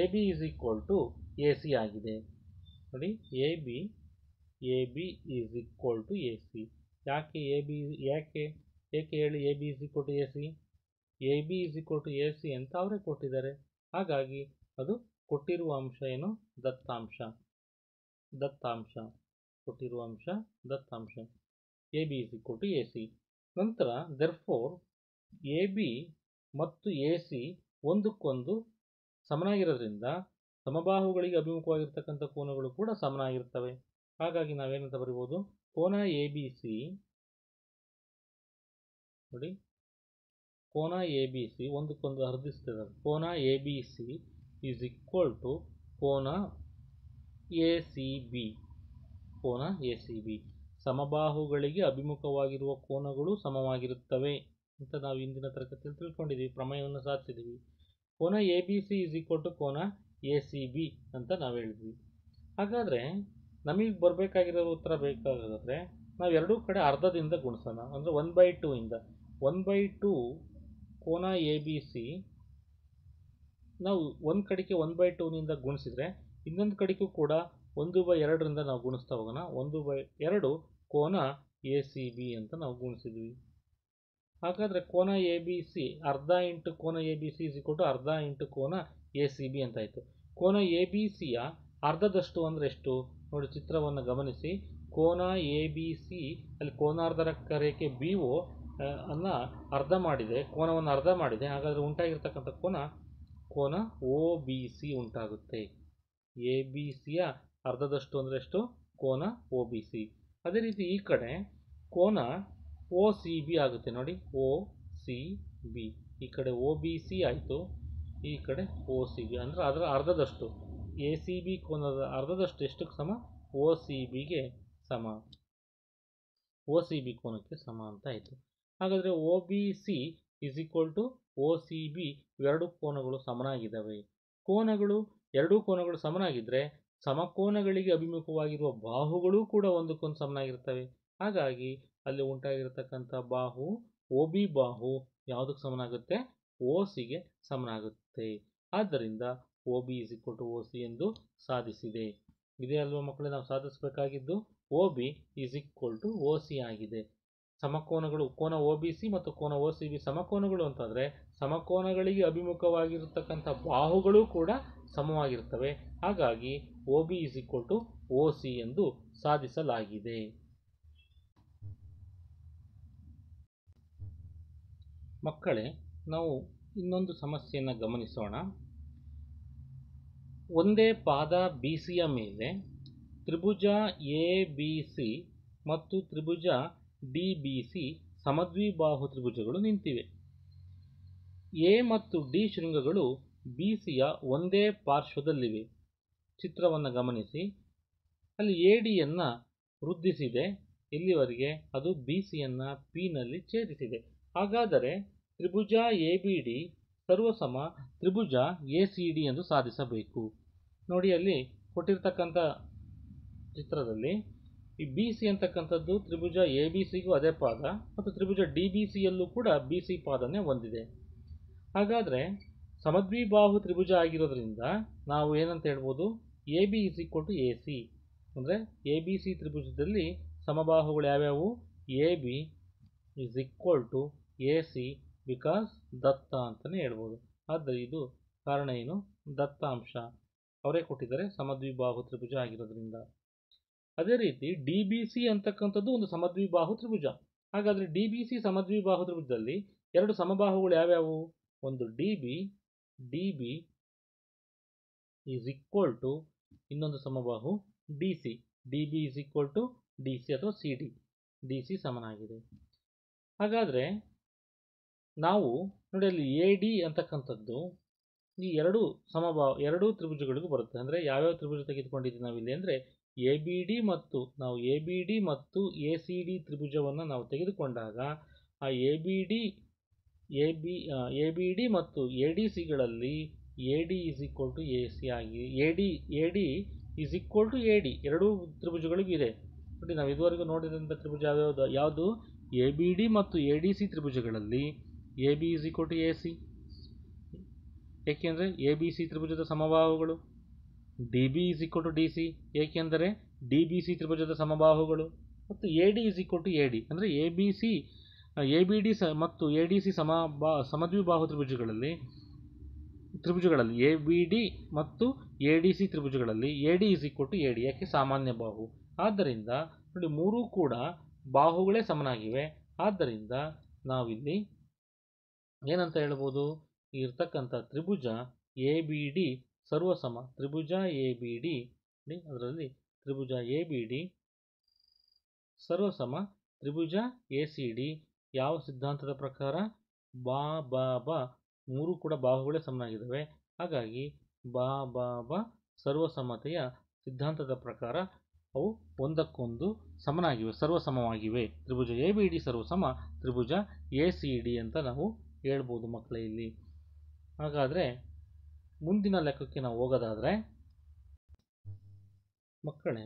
ಎ ಬಿ ಎ ಸಿ ಆಗಿದೆ. ನೋಡಿ, ಎ ಬಿ ಎ ಸಿ. ಯಾಕೆ ಹೇಳಿ A B A C? A B A C ಅಂತ ಅವರೇ ಕೊಟ್ಟಿದ್ದಾರೆ. ಹಾಗಾಗಿ ಅದು ಕೊಟ್ಟಿರುವ ಅಂಶ ಏನು? ದತ್ತಾಂಶ. ಕೊಟ್ಟಿರುವ ಅಂಶ ದತ್ತಾಂಶ. A B A C. ನಂತರ ದೆರ್ಫೋರ್ ಎ ಬಿ ಮತ್ತು ಎ ಸಿ ಒಂದಕ್ಕೊಂದು ಸಮನಾಗಿರೋದ್ರಿಂದ ಸಮಬಾಹುಗಳಿಗೆ ಅಭಿಮುಖವಾಗಿರ್ತಕ್ಕಂಥ ಕೋನಗಳು ಕೂಡ ಸಮನಾಗಿರ್ತವೆ. ಹಾಗಾಗಿ ನಾವೇನಂತ ಬರಿಬೋದು? ಕೋನ ಎ ಬಿ ಸಿ, ನೋಡಿ, ಕೋನ ಎ ಬಿ ಸಿ ಒಂದಕ್ಕೊಂದು ಅರ್ಧಿಸ್ತದೆ. ಕೋನ A B C is equal to ಕೋನ ಎ ಸಿ ಬಿ. ಕೋನ ಎ ಸಿ ಬಿ. ಸಮಬಾಹುಗಳಿಗೆ ಅಭಿಮುಖವಾಗಿರುವ ಕೋನಗಳು ಸಮವಾಗಿರುತ್ತವೆ ಅಂತ ನಾವು ಇಂದಿನ ತರಗತಿಯಲ್ಲಿ ತಿಳ್ಕೊಂಡಿದ್ದೀವಿ, ಪ್ರಮೇಯವನ್ನು ಸಾಧಿಸಿದ್ದೀವಿ. ಕೋನ A B C is equal to ಕೋನ ಎ ಸಿ ಬಿ ಅಂತ ನಾವು ಹೇಳಿದ್ವಿ. ಹಾಗಾದರೆ ನಮಗೆ ಬರಬೇಕಾಗಿರೋ ಉತ್ತರ ಬೇಕಾದರೆ ನಾವು ಎರಡೂ ಕಡೆ ಅರ್ಧದಿಂದ ಗುಣಿಸೋಣ. ಅಂದರೆ 1/2 ಇಂದ 1/2 ಕೋನ ಎ ಬಿ ಸಿ ನಾವು ಒಂದು ಕಡೆಗೆ 1/2ನಿಂದ ಗುಣಿಸಿದರೆ ಇನ್ನೊಂದು ಕಡೆಗೂ ಕೂಡ 1/2ರಿಂದ ನಾವು ಗುಣಿಸ್ತಾ ಹೋಗೋಣ. 1/2 ಕೋನ ಎ ಸಿ ಬಿ ಅಂತ ನಾವು ಗುಣಿಸಿದ್ವಿ. ಹಾಗಾದರೆ ಕೋನ ಎ ಬಿ ಸಿ ಅರ್ಧ ಇಂಟು ಕೋನ ಎ ಬಿ ಸಿ ಅರ್ಧ ಇಂಟು ಕೋನ ಎ ಸಿ ಬಿ ಅಂತಾಯಿತು. ಕೋನ ಎ ಬಿ ಸಿಯ ಅರ್ಧದಷ್ಟು ಅಂದರೆ ಎಷ್ಟು? ನೋಡಿ, ಚಿತ್ರವನ್ನು ಗಮನಿಸಿ. ಕೋನ ಎ ಬಿ ಸಿ ಅಲ್ಲಿ ಕೋನಾರ್ಧಕ ರೇಖೆ ಬಿ ಒ ಅನ್ನು ಅರ್ಧ ಮಾಡಿದೆ, ಕೋನವನ್ನು ಅರ್ಧ ಮಾಡಿದೆ. ಹಾಗಾದರೆ ಉಂಟಾಗಿರ್ತಕ್ಕಂಥ ಕೋನ ಒ ಬಿ ಸಿ ಉಂಟಾಗುತ್ತೆ. ಎ ಬಿ ಸಿಯ ಅರ್ಧದಷ್ಟು ಅಂದರೆ ಎಷ್ಟು? ಕೋನ ಒ ಬಿ ಸಿ. ಅದೇ ರೀತಿ ಈ ಕಡೆ ಕೋನ ಒ ಸಿ ಬಿ ಆಗುತ್ತೆ. ನೋಡಿ, ಒ ಸಿ ಬಿ. ಈ ಕಡೆ ಒ ಬಿ ಸಿ ಆಯಿತು, ಈ ಕಡೆ ಒ ಸಿ ಬಿ. ಅಂದರೆ ಅದರ ಅರ್ಧದಷ್ಟು ಎ ಸಿ ಬಿ ಕೋನದ ಅರ್ಧದಷ್ಟು ಎಷ್ಟಕ್ಕೆ ಸಮ? ಒ ಸಿ ಬಿಗೆ ಸಮ. ಒ ಸಿ ಬಿ ಕೋನಕ್ಕೆ ಸಮ ಅಂತ ಆಯಿತು. ಹಾಗಾದರೆ O B C is equal to O C B ಎರಡು ಕೋನಗಳು ಸಮನಾಗಿದ್ದಾವೆ. ಎರಡೂ ಕೋನಗಳು ಸಮನಾಗಿದ್ದರೆ ಸಮಕೋನಗಳಿಗೆ ಅಭಿಮುಖವಾಗಿರುವ ಬಾಹುಗಳು ಕೂಡ ಒಂದಕ್ಕೊಂದು ಸಮನಾಗಿರ್ತವೆ. ಹಾಗಾಗಿ ಅಲ್ಲಿ ಉಂಟಾಗಿರ್ತಕ್ಕಂಥ ಬಾಹು ಒ ಬಿ ಬಾಹು ಯಾವುದಕ್ಕೆ ಸಮನಾಗುತ್ತೆ? ಒ ಸಿಗೆ ಸಮನಾಗುತ್ತೆ. ಆದ್ದರಿಂದ O B is equal to O C ಎಂದು ಸಾಧಿಸಿದೆ. ಇದೇ ಅಲ್ವಾ ಮಕ್ಕಳೇ ನಾವು ಸಾಧಿಸಬೇಕಾಗಿದ್ದು? O B is equal to O C ಆಗಿದೆ. ಸಮಕೋನಗಳು ಕೋನ ಒ ಬಿ ಸಿ ಮತ್ತು ಕೋನ ಒ ಸಿ ಬಿ ಸಮಕೋನಗಳು ಅಂತಂದರೆ ಸಮಕೋನಗಳಿಗೆ ಅಭಿಮುಖವಾಗಿರತಕ್ಕಂಥ ಬಾಹುಗಳು ಕೂಡ ಸಮವಾಗಿರ್ತವೆ. ಹಾಗಾಗಿ O B is equal to O C ಎಂದು ಸಾಧಿಸಲಾಗಿದೆ. ಮಕ್ಕಳೇ, ನಾವು ಇನ್ನೊಂದು ಸಮಸ್ಯೆಯನ್ನು ಗಮನಿಸೋಣ. ಒಂದೇ ಪಾದ BCಯ ಮೇಲೆ ತ್ರಿಭುಜ ABC ಮತ್ತು ತ್ರಿಭುಜ DBC ಸಮದ್ವಿಬಾಹು ತ್ರಿಭುಜಗಳು ನಿಂತಿವೆ. A ಮತ್ತು D ಶೃಂಗಗಳು BCಯ ಒಂದೇ ಪಾರ್ಶ್ವದಲ್ಲಿವೆ. ಚಿತ್ರವನ್ನು ಗಮನಿಸಿ. ಅಲ್ಲಿ ADಯನ್ನು ವೃದ್ಧಿಸಿದೆ. ಎಲ್ಲಿವರೆಗೆ? ಅದು BCಯನ್ನು Pನಲ್ಲಿ ಛೇದಿಸಿದೆ. ಹಾಗಾದರೆ ತ್ರಿಭುಜ ABD ಸರ್ವಸಮ ತ್ರಿಭುಜ ACD ಎಂದು ಸಾಧಿಸಬೇಕು. ನೋಡಿ, ಅಲ್ಲಿ ಕೊಟ್ಟಿರ್ತಕ್ಕಂಥ ಚಿತ್ರದಲ್ಲಿ ಈ BC ಅಂತಕ್ಕಂಥದ್ದು ತ್ರಿಭುಜ ABCಗೂ ಅದೇ ಪಾದ ಮತ್ತು ತ್ರಿಭುಜ DBCಯಲ್ಲೂ ಕೂಡ BC ಪಾದನೇ ಹೊಂದಿದೆ. ಹಾಗಾದರೆ ಸಮದ್ವಿಬಾಹು ತ್ರಿಭುಜ ಆಗಿರೋದ್ರಿಂದ ನಾವು ಏನಂತ ಹೇಳ್ಬೋದು? AB = AC. ಅಂದರೆ ABC ತ್ರಿಭುಜದಲ್ಲಿ ಸಮಬಾಹುಗಳು ಯಾವ್ಯಾವು? AB = AC ಬಿಕಾಸ್ ದತ್ತ ಅಂತಲೇ ಹೇಳ್ಬೋದು. ಆದರೆ ಇದು ಕಾರಣ ಏನು? ದತ್ತಾಂಶ ಅವರೇ ಕೊಟ್ಟಿದ್ದಾರೆ, ಸಮದ್ವಿಬಾಹು ತ್ರಿಭುಜ ಆಗಿರೋದ್ರಿಂದ. ಅದೇ ರೀತಿ DBC ಅಂತಕ್ಕಂಥದ್ದು ಒಂದು ಸಮದ್ವಿಬಾಹು ತ್ರಿಭುಜ. ಹಾಗಾದರೆ DBC ಸಮದ್ವಿಬಾಹು ತ್ರಿಭುಜದಲ್ಲಿ ಎರಡು ಸಮಬಾಹುಗಳು ಯಾವ್ಯಾವು? ಒಂದು DB ಇನ್ನೊಂದು ಸಮಬಾಹು DC. DB = DC ಅಥವಾ CD. DC ಸಮನಾಗಿದೆ. ಹಾಗಾದರೆ ನಾವು ನೋಡಿ, ಅಲ್ಲಿ AD ಅಂತಕ್ಕಂಥದ್ದು ಈ ಎರಡೂ ತ್ರಿಭುಜಗಳಿಗೂ ಬರುತ್ತೆ. ಅಂದರೆ ಯಾವ್ಯಾವ ತ್ರಿಭುಜ ತೆಗೆದುಕೊಂಡಿದ್ದೀವಿ ನಾವಿಲ್ಲಿ ಅಂದರೆ ABD ಮತ್ತು ACD ತ್ರಿಭುಜವನ್ನು ನಾವು ತೆಗೆದುಕೊಂಡಾಗ ಆ ABD ಮತ್ತು ADCಗಳಲ್ಲಿ AD = AC ಆಗಿ AD ಎರಡೂ ತ್ರಿಭುಜಗಳಿಗೂ ಇದೆ. ನೋಡಿ, ನಾವು ಇದುವರೆಗೂ ನೋಡಿದಂಥ ತ್ರಿಭುಜ ಯಾವುದು? ABD ಮತ್ತು ADC ತ್ರಿಭುಜಗಳಲ್ಲಿ AB = AC. ಏಕೆಂದರೆ ABC ತ್ರಿಭುಜದ ಸಮಬಾಹುಗಳು. DB = DC ಏಕೆಂದರೆ DBC ತ್ರಿಭುಜದ ಸಮಬಾಹುಗಳು. ಮತ್ತು AD = AD ಅಂದರೆ ABD ಮತ್ತು ADC ಸಮದ್ವಿಬಾಹು ತ್ರಿಭುಜಗಳಲ್ಲಿ ABD ಮತ್ತು ADC ತ್ರಿಭುಜಗಳಲ್ಲಿ AD = AD. ಯಾಕೆ? ಸಾಮಾನ್ಯ ಬಾಹು. ಆದ್ದರಿಂದ ನೋಡಿ, ಮೂರೂ ಕೂಡ ಬಾಹುಗಳೇ ಸಮನಾಗಿವೆ. ಆದ್ದರಿಂದ ನಾವಿಲ್ಲಿ ಏನಂತ ಹೇಳ್ಬೋದು? ಇರ್ತಕ್ಕಂಥ ತ್ರಿಭುಜ ABD ಸರ್ವಸಮ ತ್ರಿಭುಜ ABD, ಅದರಲ್ಲಿ ತ್ರಿಭುಜ ABD ಸರ್ವಸಮ ತ್ರಿಭುಜ ACD. ಯಾವ ಸಿದ್ಧಾಂತದ ಪ್ರಕಾರ? ಬಾ ಮೂರು ಕೂಡ ಬಾಹುಗಳೇ ಸಮನಾಗಿದ್ದಾವೆ. ಹಾಗಾಗಿ ಬಾ ಸರ್ವಸಮತೆಯ ಸಿದ್ಧಾಂತದ ಪ್ರಕಾರ ಅವು ಒಂದಕ್ಕೊಂದು ಸಮನಾಗಿವೆ, ಸರ್ವಸಮವಾಗಿವೆ. ತ್ರಿಭುಜ ABD ಸರ್ವಸಮ ತ್ರಿಭುಜ ACD ಅಂತ ನಾವು ಹೇಳ್ಬೋದು ಮಕ್ಕಳೇ ಇಲ್ಲಿ. ಹಾಗಾದರೆ ಮುಂದಿನ ಲೆಕ್ಕಕ್ಕೆ ನಾವು ಹೋಗೋದಾದರೆ ಮಕ್ಕಳೇ,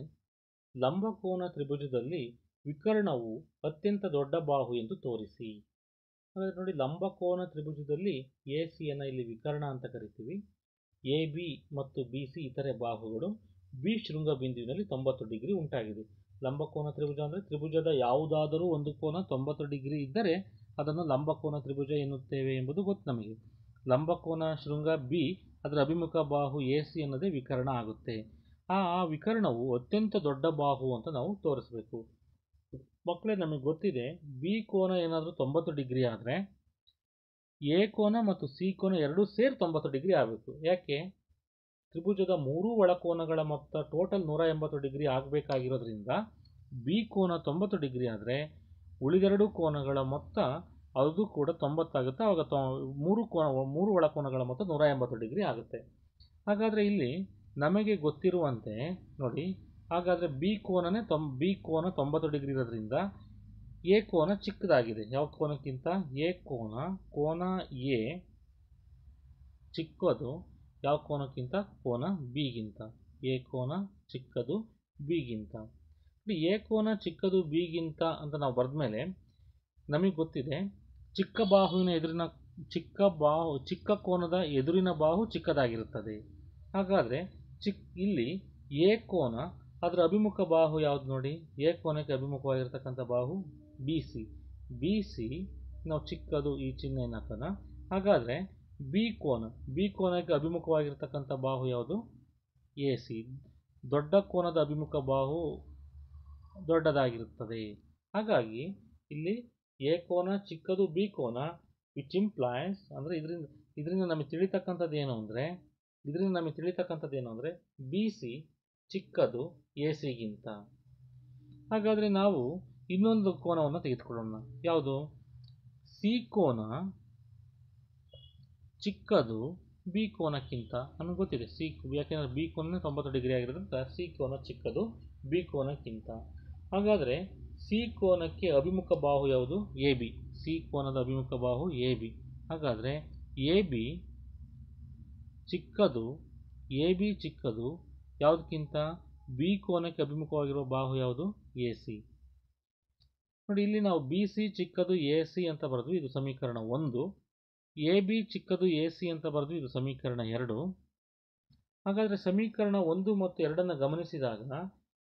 ಲಂಬಕೋನ ತ್ರಿಭುಜದಲ್ಲಿ ವಿಕರ್ಣವು ಅತ್ಯಂತ ದೊಡ್ಡ ಬಾಹು ಎಂದು ತೋರಿಸಿ. ಹಾಗಾದರೆ ನೋಡಿ, ಲಂಬಕೋನ ತ್ರಿಭುಜದಲ್ಲಿ ACಯನ್ನು ಇಲ್ಲಿ ವಿಕರ್ಣ ಅಂತ ಕರಿತೀವಿ. AB ಮತ್ತು BC ಇತರೆ ಬಾಹುಗಳು. B ಶೃಂಗ ಬಿಂದುವಿನಲ್ಲಿ 90 ಡಿಗ್ರಿ ಉಂಟಾಗಿದೆ. ಲಂಬಕೋನ ತ್ರಿಭುಜ ಅಂದರೆ ತ್ರಿಭುಜದ ಯಾವುದಾದರೂ ಒಂದು ಕೋನ 90 ಡಿಗ್ರಿ ಇದ್ದರೆ ಅದನ್ನು ಲಂಬಕೋನ ತ್ರಿಭುಜ ಎನ್ನುತ್ತೇವೆ ಎಂಬುದು ಗೊತ್ತು ನಮಗೆ. ಲಂಬಕೋನ ಶೃಂಗ B ಅದರ ಅಭಿಮುಖ ಬಾಹು AC ಅನ್ನೋದೇ ವಿಕರ್ಣ ಆಗುತ್ತೆ. ಆ ವಿಕರ್ಣವು ಅತ್ಯಂತ ದೊಡ್ಡ ಬಾಹು ಅಂತ ನಾವು ತೋರಿಸ್ಬೇಕು. ಮಕ್ಕಳೇ, ನಮಗೆ ಗೊತ್ತಿದೆ, B ಕೋನ ಏನಾದರೂ 90 ಡಿಗ್ರಿ ಆದರೆ A ಕೋನ ಮತ್ತು C ಕೋನ ಎರಡೂ ಸೇರಿ 90 ಡಿಗ್ರಿ ಆಗಬೇಕು. ಯಾಕೆ? ತ್ರಿಭುಜದ ಮೂರೂ ಒಳಕೋನಗಳ ಮೊತ್ತ ಟೋಟಲ್ 180 ಡಿಗ್ರಿ ಆಗಬೇಕಾಗಿರೋದ್ರಿಂದ B ಕೋನ 90 ಡಿಗ್ರಿ ಆದರೆ ಉಳಿದೆರಡು ಕೋನಗಳ ಮೊತ್ತ ಅದು ಕೂಡ 90 ಆಗುತ್ತೆ. ಆವಾಗ ಮೂರು ಒಳಕೋನಗಳ ಮೊತ್ತ 180 ಡಿಗ್ರಿ ಆಗುತ್ತೆ. ಹಾಗಾದರೆ ಇಲ್ಲಿ ನಮಗೆ ಗೊತ್ತಿರುವಂತೆ ನೋಡಿ, ಹಾಗಾದರೆ B ಕೋನ 90 ಡಿಗ್ರಿ ಇರೋದ್ರಿಂದ A ಕೋನ ಚಿಕ್ಕದಾಗಿದೆ. ಯಾವ ಕೋನಕ್ಕಿಂತ? A ಕೋನ A ಚಿಕ್ಕದು ಯಾವ ಕೋನಕ್ಕಿಂತ? ಕೋನ Bಗಿಂತ. A ಕೋನ ಚಿಕ್ಕದು Bಗಿಂತ. A ಕೋನ ಚಿಕ್ಕದು Bಗಿಂತ ಅಂತ ನಾವು ಬರೆದ ಮೇಲೆ ನಮಗೆ ಗೊತ್ತಿದೆ, ಚಿಕ್ಕ ಕೋನದ ಎದುರಿನ ಬಾಹು ಚಿಕ್ಕದಾಗಿರುತ್ತದೆ. ಹಾಗಾದರೆ ಇಲ್ಲಿ A ಕೋನ ಅದರ ಅಭಿಮುಖ ಬಾಹು ಯಾವುದು ನೋಡಿ? A ಕೋನಕ್ಕೆ ಅಭಿಮುಖವಾಗಿರ್ತಕ್ಕಂಥ ಬಾಹು BC ನಾವು ಚಿಕ್ಕದು ಈ ಚಿಹ್ನೆಯನ್ನು ಹಾಕೋಣ. ಹಾಗಾದರೆ B ಕೋನಕ್ಕೆ ಅಭಿಮುಖವಾಗಿರ್ತಕ್ಕಂಥ ಬಾಹು ಯಾವುದು? AC. ದೊಡ್ಡ ಕೋನದ ಅಭಿಮುಖ ಬಾಹು ದೊಡ್ಡದಾಗಿರುತ್ತದೆ. ಹಾಗಾಗಿ ಇಲ್ಲಿ A ಕೋನ ಚಿಕ್ಕದು B ಕೋನ ವಿಚ್ ಇಂಪ್ಲಾಯ್ಸ್ ಅಂದರೆ ಇದರಿಂದ ನಮಗೆ ತಿಳಿತಕ್ಕಂಥದ್ದು ಏನು ಅಂದರೆ ಬಿ ಸಿ ಚಿಕ್ಕದು ಎ ಸಿಗಿಂತ. ಹಾಗಾದರೆ ನಾವು ಇನ್ನೊಂದು ಕೋನವನ್ನು ತೆಗೆದುಕೊಳ್ಳೋಣ. ಯಾವುದು? ಸಿ ಕೋನ ಚಿಕ್ಕದು ಬಿ ಕೋನಕ್ಕಿಂತ. ನಮಗೆ ಗೊತ್ತಿದೆ ಯಾಕೆಂದರೆ ಬಿ ಕೋನ 90 ಡಿಗ್ರಿ ಆಗಿರೋದ್ರಿಂದ ಸಿ ಕೋನ ಚಿಕ್ಕದು ಬಿ ಕೋನಕ್ಕಿಂತ. ಹಾಗಾದರೆ ಸಿ ಕೋನಕ್ಕೆ ಅಭಿಮುಖ ಬಾಹು ಯಾವುದು? A B. ಸಿ ಕೋನದ ಅಭಿಮುಖ ಬಾಹು ಎ ಬಿ. ಹಾಗಾದರೆ ಎ ಬಿ ಚಿಕ್ಕದು ಯಾವುದಕ್ಕಿಂತ? ಬಿ ಕೋನಕ್ಕೆ ಅಭಿಮುಖವಾಗಿರುವ ಬಾಹು ಯಾವುದು? A C. ನೋಡಿ, ಇಲ್ಲಿ ನಾವು ಬಿ ಸಿ ಚಿಕ್ಕದು ಎ ಸಿ ಅಂತ ಬರೆದ್ವಿ, ಇದು ಸಮೀಕರಣ 1. ಎ ಬಿ ಚಿಕ್ಕದು ಎ ಸಿ ಅಂತ ಬರೆದ್ವಿ, ಇದು ಸಮೀಕರಣ 2. ಹಾಗಾದರೆ ಸಮೀಕರಣ 1 ಮತ್ತು 2 ಗಮನಿಸಿದಾಗ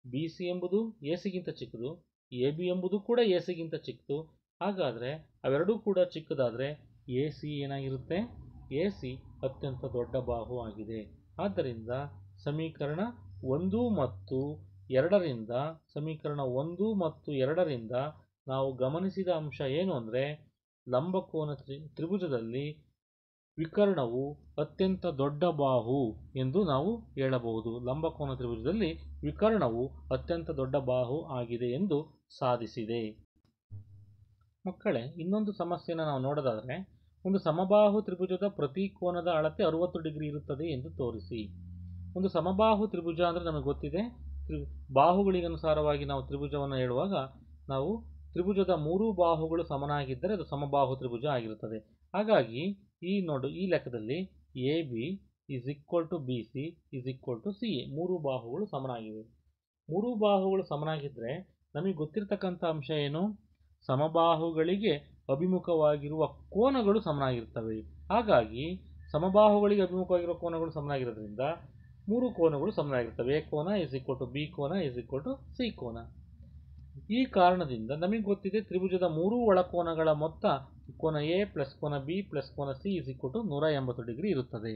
ಬಿ ಸಿ ಎಂಬುದು ಎ ಸಿಗಿಂತ ಚಿಕ್ಕದು, ಎ ಬಿ ಎಂಬುದು ಕೂಡ ಎ ಸಿಗಿಂತ ಚಿಕ್ಕದು. ಹಾಗಾದರೆ ಅವೆರಡೂ ಕೂಡ ಚಿಕ್ಕದಾದರೆ ಎ ಸಿ ಏನಾಗಿರುತ್ತೆ? ಎ ಸಿ ಅತ್ಯಂತ ದೊಡ್ಡ ಬಾಹು ಆಗಿದೆ. ಆದ್ದರಿಂದ ಸಮೀಕರಣ 1 ಮತ್ತು 2ರಿಂದ ನಾವು ಗಮನಿಸಿದ ಅಂಶ ಏನು ಅಂದರೆ, ಲಂಬಕೋನ ತ್ರಿಭುಜದಲ್ಲಿ ವಿಕರ್ಣವು ಅತ್ಯಂತ ದೊಡ್ಡ ಬಾಹು ಎಂದು ನಾವು ಹೇಳಬಹುದು. ಲಂಬಕೋನ ತ್ರಿಭುಜದಲ್ಲಿ ವಿಕರ್ಣವು ಅತ್ಯಂತ ದೊಡ್ಡ ಬಾಹು ಆಗಿದೆ ಎಂದು ಸಾಧಿಸಿದೆ. ಮಕ್ಕಳೇ, ಇನ್ನೊಂದು ಸಮಸ್ಯೆಯನ್ನು ನಾವು ನೋಡೋದಾದರೆ, ಒಂದು ಸಮಬಾಹು ತ್ರಿಭುಜದ ಪ್ರತಿ ಕೋನದ ಅಳತೆ 60 ಡಿಗ್ರಿ ಇರುತ್ತದೆ ಎಂದು ತೋರಿಸಿ. ಒಂದು ಸಮಬಾಹು ತ್ರಿಭುಜ ಅಂದರೆ ನಮಗೆ ಗೊತ್ತಿದೆ, ಬಾಹುಗಳಿಗನುಸಾರವಾಗಿ ನಾವು ತ್ರಿಭುಜವನ್ನು ಹೇಳುವಾಗ ನಾವು ತ್ರಿಭುಜದ 3 ಬಾಹುಗಳು ಸಮನಾಗಿದ್ದರೆ ಅದು ಸಮಬಾಹು ತ್ರಿಭುಜ ಆಗಿರುತ್ತದೆ. ಹಾಗಾಗಿ ಈ ಲೆಕ್ಕದಲ್ಲಿ A B is equal to B C is equal to C A. 3 ಬಾಹುಗಳು ಸಮನಾಗಿವೆ. 3 ಬಾಹುಗಳು ಸಮನಾಗಿದ್ದರೆ ನಮಗೆ ಗೊತ್ತಿರತಕ್ಕಂಥ ಅಂಶ ಏನು? ಸಮಬಾಹುಗಳಿಗೆ ಅಭಿಮುಖವಾಗಿರುವ ಕೋನಗಳು ಸಮನಾಗಿರ್ತವೆ. ಹಾಗಾಗಿ ಸಮಬಾಹುಗಳಿಗೆ ಅಭಿಮುಖವಾಗಿರುವ ಕೋನಗಳು ಸಮನಾಗಿರೋದ್ರಿಂದ 3 ಕೋನಗಳು ಸಮನಾಗಿರ್ತವೆ. ಎ ಕೋನ ಇಸ್ ಈಕ್ವಲ್ ಟು ಬಿ ಕೋನ ಇಸ್ ಈಕ್ವಲ್ ಟು ಸಿ ಕೋನ. ಈ ಕಾರಣದಿಂದ ನಮಗೆ ಗೊತ್ತಿದೆ ತ್ರಿಭುಜದ 3 ಒಳಕೋನಗಳ ಮೊತ್ತ ಕೋನ ಎ ಪ್ಲಸ್ ಕೋನ ಬಿ ಪ್ಲಸ್ ಕೋನ C is equal to 180 degree ಇರುತ್ತದೆ.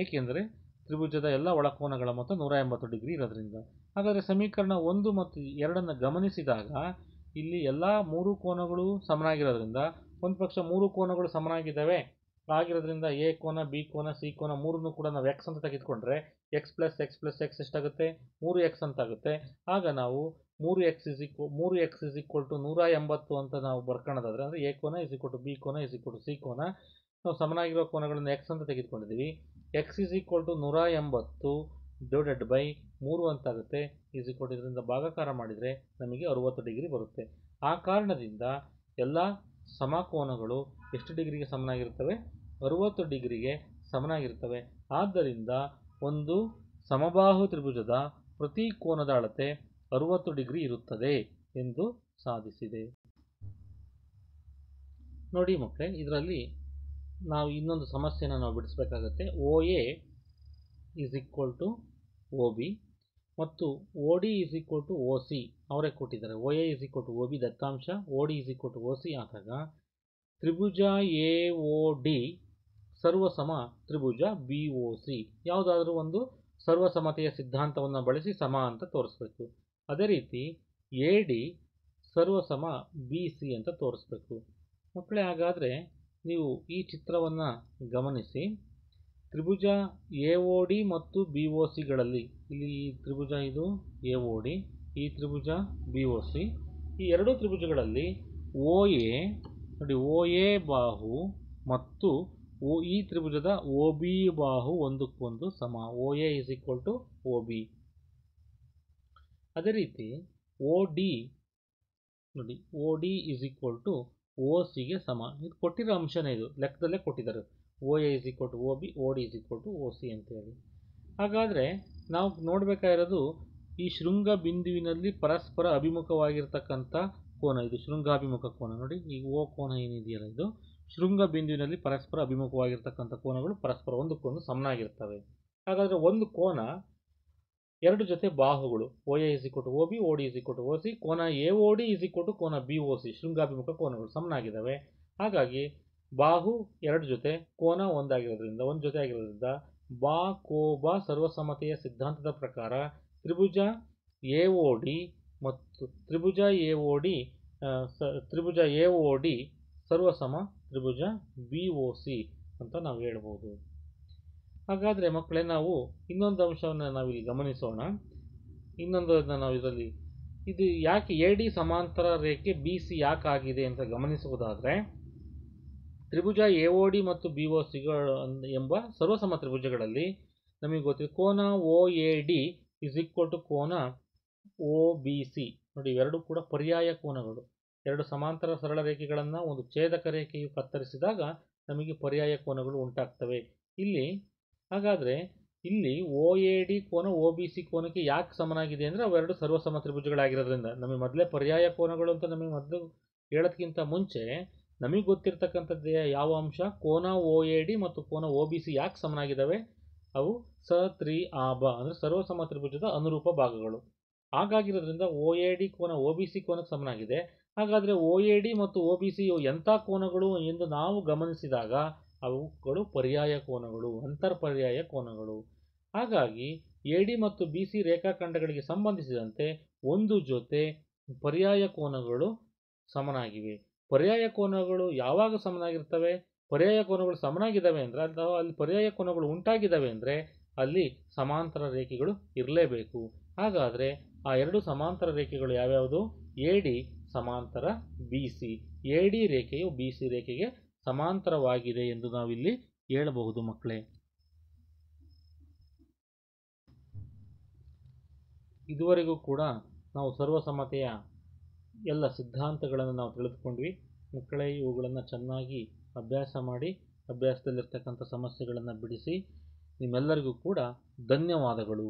ಏಕೆಂದರೆ ತ್ರಿಭುಜದ ಎಲ್ಲ ಒಳಕೋನಗಳ ಮೊತ್ತ 180 ಡಿಗ್ರಿ ಇರೋದ್ರಿಂದ. ಹಾಗಾದರೆ ಸಮೀಕರಣ 1 ಮತ್ತು 2 ಗಮನಿಸಿದಾಗ ಇಲ್ಲಿ ಎಲ್ಲ 3 ಕೋನಗಳು ಸಮನಾಗಿರೋದ್ರಿಂದ, ಒಂದು ಪಕ್ಷ 3 ಕೋನಗಳು ಸಮನಾಗಿದ್ದಾವೆ ಆಗಿರೋದ್ರಿಂದ ಎ ಕೋನ ಬಿ ಕೋನ ಸಿ ಕೋನ 3 ಕೂಡ ನಾವು ಎಕ್ಸ್ ಅಂತ ತೆಗೆದುಕೊಂಡ್ರೆ ಎಕ್ಸ್ ಪ್ಲಸ್ ಎಕ್ಸ್ ಎಷ್ಟಾಗುತ್ತೆ? 3x ಅಂತಾಗುತ್ತೆ. ಆಗ ನಾವು 3x ಇಸ್ ಈಕ್ವಲ್ ಟು 180 ಅಂತ ನಾವು ಬರ್ಕೊಳ್ಳೋದಾದ್ರೆ, ಅಂದರೆ ಎ ಕೋನ ಇಸ್ ಈಕ್ವಲ್ ಟು ಬಿ ಕೋನ ಇಸ್ ಈಕ್ವಲ್ ಟು ಸಿ ಕೋನ, ನಾವು ಸಮನಾಗಿರೋ ಕೋನಗಳನ್ನು ಎಕ್ಸ್ ಅಂತ ತೆಗೆದುಕೊಂಡಿದ್ದೀವಿ. X is equal to 180 divided by 3 ಅಂತಾಗುತ್ತೆ. ಇಸ್ ಈಕ್ವಲ್ ಟು ಇದರಿಂದ ಭಾಗಾಕಾರ ಮಾಡಿದರೆ ನಮಗೆ 60 ಡಿಗ್ರಿ ಬರುತ್ತೆ. ಆ ಕಾರಣದಿಂದ ಎಲ್ಲ ಸಮಕೋನಗಳು ಎಷ್ಟು ಡಿಗ್ರಿಗೆ ಸಮನಾಗಿರ್ತವೆ? 60 ಡಿಗ್ರಿಗೆ ಸಮನಾಗಿರ್ತವೆ. ಆದ್ದರಿಂದ ಒಂದು ಸಮಬಾಹು ತ್ರಿಭುಜದ ಪ್ರತಿ ಕೋನದ ಅಳತೆ 60 ಡಿಗ್ರಿ ಇರುತ್ತದೆ ಎಂದು ಸಾಧಿಸಿದೆ. ನೋಡಿ ಮಕ್ಕಳೇ, ಇದರಲ್ಲಿ ನಾವು ಇನ್ನೊಂದು ಸಮಸ್ಯೆಯನ್ನು ನಾವು ಬಿಡಿಸಬೇಕಾಗತ್ತೆ. O A is equal to O B ಮತ್ತು O D is equal to O C ಅವರೇ ಕೊಟ್ಟಿದ್ದಾರೆ. O A is equal to O B ದತ್ತಾಂಶ, O D is equal to O C ಆದಾಗ ತ್ರಿಭುಜ ಎ ಒ ಡಿ ಸರ್ವಸಮ ತ್ರಿಭುಜ B O C. ಯಾವುದಾದ್ರೂ ಒಂದು ಸರ್ವಸಮತೆಯ ಸಿದ್ಧಾಂತವನ್ನು ಬಳಸಿ ಸಮ ಅಂತ ತೋರಿಸ್ಬೇಕು. ಅದೇ ರೀತಿ ಎ ಡಿ ಸರ್ವಸಮ ಬಿ ಸಿ ಅಂತ ತೋರಿಸ್ಬೇಕು. ಮಕ್ಕಳೇ, ಹಾಗಾದರೆ ನೀವು ಈ ಚಿತ್ರವನ್ನು ಗಮನಿಸಿ. ತ್ರಿಭುಜ ಎ ಒ ಡಿ ಮತ್ತು ಬಿ ಒ ಸಿಗಳಲ್ಲಿ, ಇಲ್ಲಿ ಈ ತ್ರಿಭುಜ ಇದು ಎ ಒ ಡಿ, ಈ ತ್ರಿಭುಜ ಬಿ ಒ ಸಿ. ಈ ಎರಡೂ ತ್ರಿಭುಜಗಳಲ್ಲಿ ಒ ಎ ನೋಡಿ, ಒ ಎ ಬಾಹು ಮತ್ತು ಈ ತ್ರಿಭುಜದ ಒ ಬಿ ಬಾಹು ಒಂದಕ್ಕೊಂದು ಸಮ. O A is equal to O B. ಅದೇ ರೀತಿ ಒ ಡಿ ನೋಡಿ, O D is equal to O ಸಿಗೆ ಸಮ. ಇದು ಕೊಟ್ಟಿರೋ ಅಂಶನೇ, ಇದು ಲೆಕ್ಕದಲ್ಲೇ ಕೊಟ್ಟಿದ್ದಾರೆ. O A is equal to O B, O D is equal to O C ಅಂತೇಳಿ. ಹಾಗಾದರೆ ನಾವು ನೋಡಬೇಕಾಗಿರೋದು ಈ ಶೃಂಗ ಬಿಂದುವಿನಲ್ಲಿ ಪರಸ್ಪರ ಅಭಿಮುಖವಾಗಿರ್ತಕ್ಕಂಥ ಕೋನ. ಇದು ಶೃಂಗಾಭಿಮುಖ ಕೋನ. ನೋಡಿ, ಈ ಓ ಕೋನ ಏನಿದೆಯಲ್ಲ, ಇದು ಶೃಂಗ ಬಿಂದುವಿನಲ್ಲಿ ಪರಸ್ಪರ ಅಭಿಮುಖವಾಗಿರ್ತಕ್ಕಂಥ ಕೋನಗಳು ಪರಸ್ಪರ ಒಂದಕ್ಕೊಂದು ಸಮನಾಗಿರ್ತವೆ. ಹಾಗಾದರೆ ಒಂದು ಕೋನ, ಎರಡು ಜೊತೆ ಬಾಹುಗಳು O A is equal to O B, O D is equal to O C, ಕೋನ A O D is equal to ಕೋನ ಬಿ ಒ ಸಿ, ಶೃಂಗಾಭಿಮುಖ ಕೋನಗಳು ಸಮನಾಗಿದ್ದಾವೆ. ಹಾಗಾಗಿ ಬಾಹು ಎರಡು ಜೊತೆ, ಕೋನ ಒಂದಾಗಿರೋದ್ರಿಂದ, ಒಂದು ಜೊತೆ ಆಗಿರೋದ್ರಿಂದ ಬಾ ಕೋ ಬಾ ಸರ್ವಸಮತೆಯ ಸಿದ್ಧಾಂತದ ಪ್ರಕಾರ ತ್ರಿಭುಜ ಎ ಒ ಡಿ ಮತ್ತು ತ್ರಿಭುಜ ಎ ಒ ಡಿ ಸರ್ವಸಮ ತ್ರಿಭುಜ BOC ಅಂತ ನಾವು ಹೇಳ್ಬೋದು. ಹಾಗಾದರೆ ಮಕ್ಕಳೇ, ನಾವು ಇನ್ನೊಂದು ಅಂಶವನ್ನು ನಾವಿಲ್ಲಿ ಗಮನಿಸೋಣ. ಇನ್ನೊಂದನ್ನು ನಾವು ಇದರಲ್ಲಿ ಇದು ಯಾಕೆ AD ಸಮಾಂತರ ರೇಖೆ BC ಯಾಕೆ ಆಗಿದೆ ಅಂತ ಗಮನಿಸುವುದಾದರೆ, ತ್ರಿಭುಜ AOD ಮತ್ತು BOCಗಳು ಎಂಬ ಸರ್ವಸಮ ತ್ರಿಭುಜಗಳಲ್ಲಿ ನಮಗೆ ಗೊತ್ತಿದೆ ಕೋನ OAD = ಕೋನ OBC. ನೋಡಿ, ಇವೆರಡೂ ಕೂಡ ಪರ್ಯಾಯ ಕೋನಗಳು. ಎರಡು ಸಮಾಂತರ ಸರಳ ರೇಖೆಗಳನ್ನು ಒಂದು ಛೇದಕ ರೇಖೆಯು ಕತ್ತರಿಸಿದಾಗ ನಮಗೆ ಪರ್ಯಾಯ ಕೋನಗಳು ಉಂಟಾಗ್ತವೆ. ಹಾಗಾದರೆ ಇಲ್ಲಿ OAD ಕೋನ OBC ಕೋನಕ್ಕೆ ಯಾಕೆ ಸಮನಾಗಿದೆ ಅಂದರೆ ಅವೆರಡು ಸರ್ವಸಮ ತ್ರಿಭುಜಗಳಾಗಿರೋದ್ರಿಂದ. ನಮಗೆ ಮೊದಲೇ ಪರ್ಯಾಯ ಕೋನಗಳು ಅಂತ ನಮಗೆ ಮೊದಲು ಹೇಳೋದಕ್ಕಿಂತ ಮುಂಚೆ ನಮಗೆ ಗೊತ್ತಿರ್ತಕ್ಕಂಥದ್ದು ಯಾವ ಅಂಶ? ಕೋನ OAD ಮತ್ತು ಕೋನ OBC ಯಾಕೆ ಸಮನಾಗಿದ್ದಾವೆ? ಅವು ಸತ್ರಿಆಬ ಅಂದರೆ ಸರ್ವಸಮ ತ್ರಿಭುಜದ ಅನುರೂಪ ಭಾಗಗಳು. ಹಾಗಾಗಿರೋದ್ರಿಂದ OAD ಕೋನ OBC ಕೋನಕ್ಕೆ ಸಮನಾಗಿದೆ. ಹಾಗಾದರೆ OAD ಮತ್ತು OBC ಎಂಥ ಕೋನಗಳು ಎಂದು ನಾವು ಗಮನಿಸಿದಾಗ ಅವುಗಳು ಪರ್ಯಾಯ ಕೋನಗಳು, ಅಂತರ್ಪರ್ಯಾಯ ಕೋನಗಳು. ಹಾಗಾಗಿ AD ಮತ್ತು BC ರೇಖಾಖಂಡಗಳಿಗೆ ಸಂಬಂಧಿಸಿದಂತೆ ಒಂದು ಜೊತೆ ಪರ್ಯಾಯ ಕೋನಗಳು ಸಮನಾಗಿವೆ. ಪರ್ಯಾಯ ಕೋನಗಳು ಯಾವಾಗ ಸಮನಾಗಿರ್ತವೆ? ಪರ್ಯಾಯ ಕೋನಗಳು ಸಮನಾಗಿದ್ದಾವೆ ಅಂದರೆ ಅಥವಾ ಅಲ್ಲಿ ಪರ್ಯಾಯ ಕೋನಗಳು ಉಂಟಾಗಿದ್ದಾವೆ ಅಂದರೆ ಅಲ್ಲಿ ಸಮಾಂತರ ರೇಖೆಗಳು ಇರಲೇಬೇಕು. ಹಾಗಾದರೆ ಆ ಎರಡು ಸಮಾಂತರ ರೇಖೆಗಳು ಯಾವ್ಯಾವುದು? AD ಸಮಾಂತರ BC. AD ರೇಖೆಯು BC ರೇಖೆಗೆ ಸಮಾಂತರವಾಗಿದೆ ಎಂದು ನಾವಿಲ್ಲಿ ಹೇಳಬಹುದು ಮಕ್ಕಳೇ. ಇದುವರೆಗೂ ಕೂಡ ನಾವು ಸರ್ವಸಮತೆಯ ಎಲ್ಲ ಸಿದ್ಧಾಂತಗಳನ್ನು ನಾವು ತಿಳಿದುಕೊಂಡ್ವಿ. ಮಕ್ಕಳೇ, ಇವುಗಳನ್ನು ಚೆನ್ನಾಗಿ ಅಭ್ಯಾಸ ಮಾಡಿ, ಅಭ್ಯಾಸದಲ್ಲಿರ್ತಕ್ಕಂಥ ಸಮಸ್ಯೆಗಳನ್ನು ಬಿಡಿಸಿ. ನಿಮ್ಮೆಲ್ಲರಿಗೂ ಕೂಡ ಧನ್ಯವಾದಗಳು.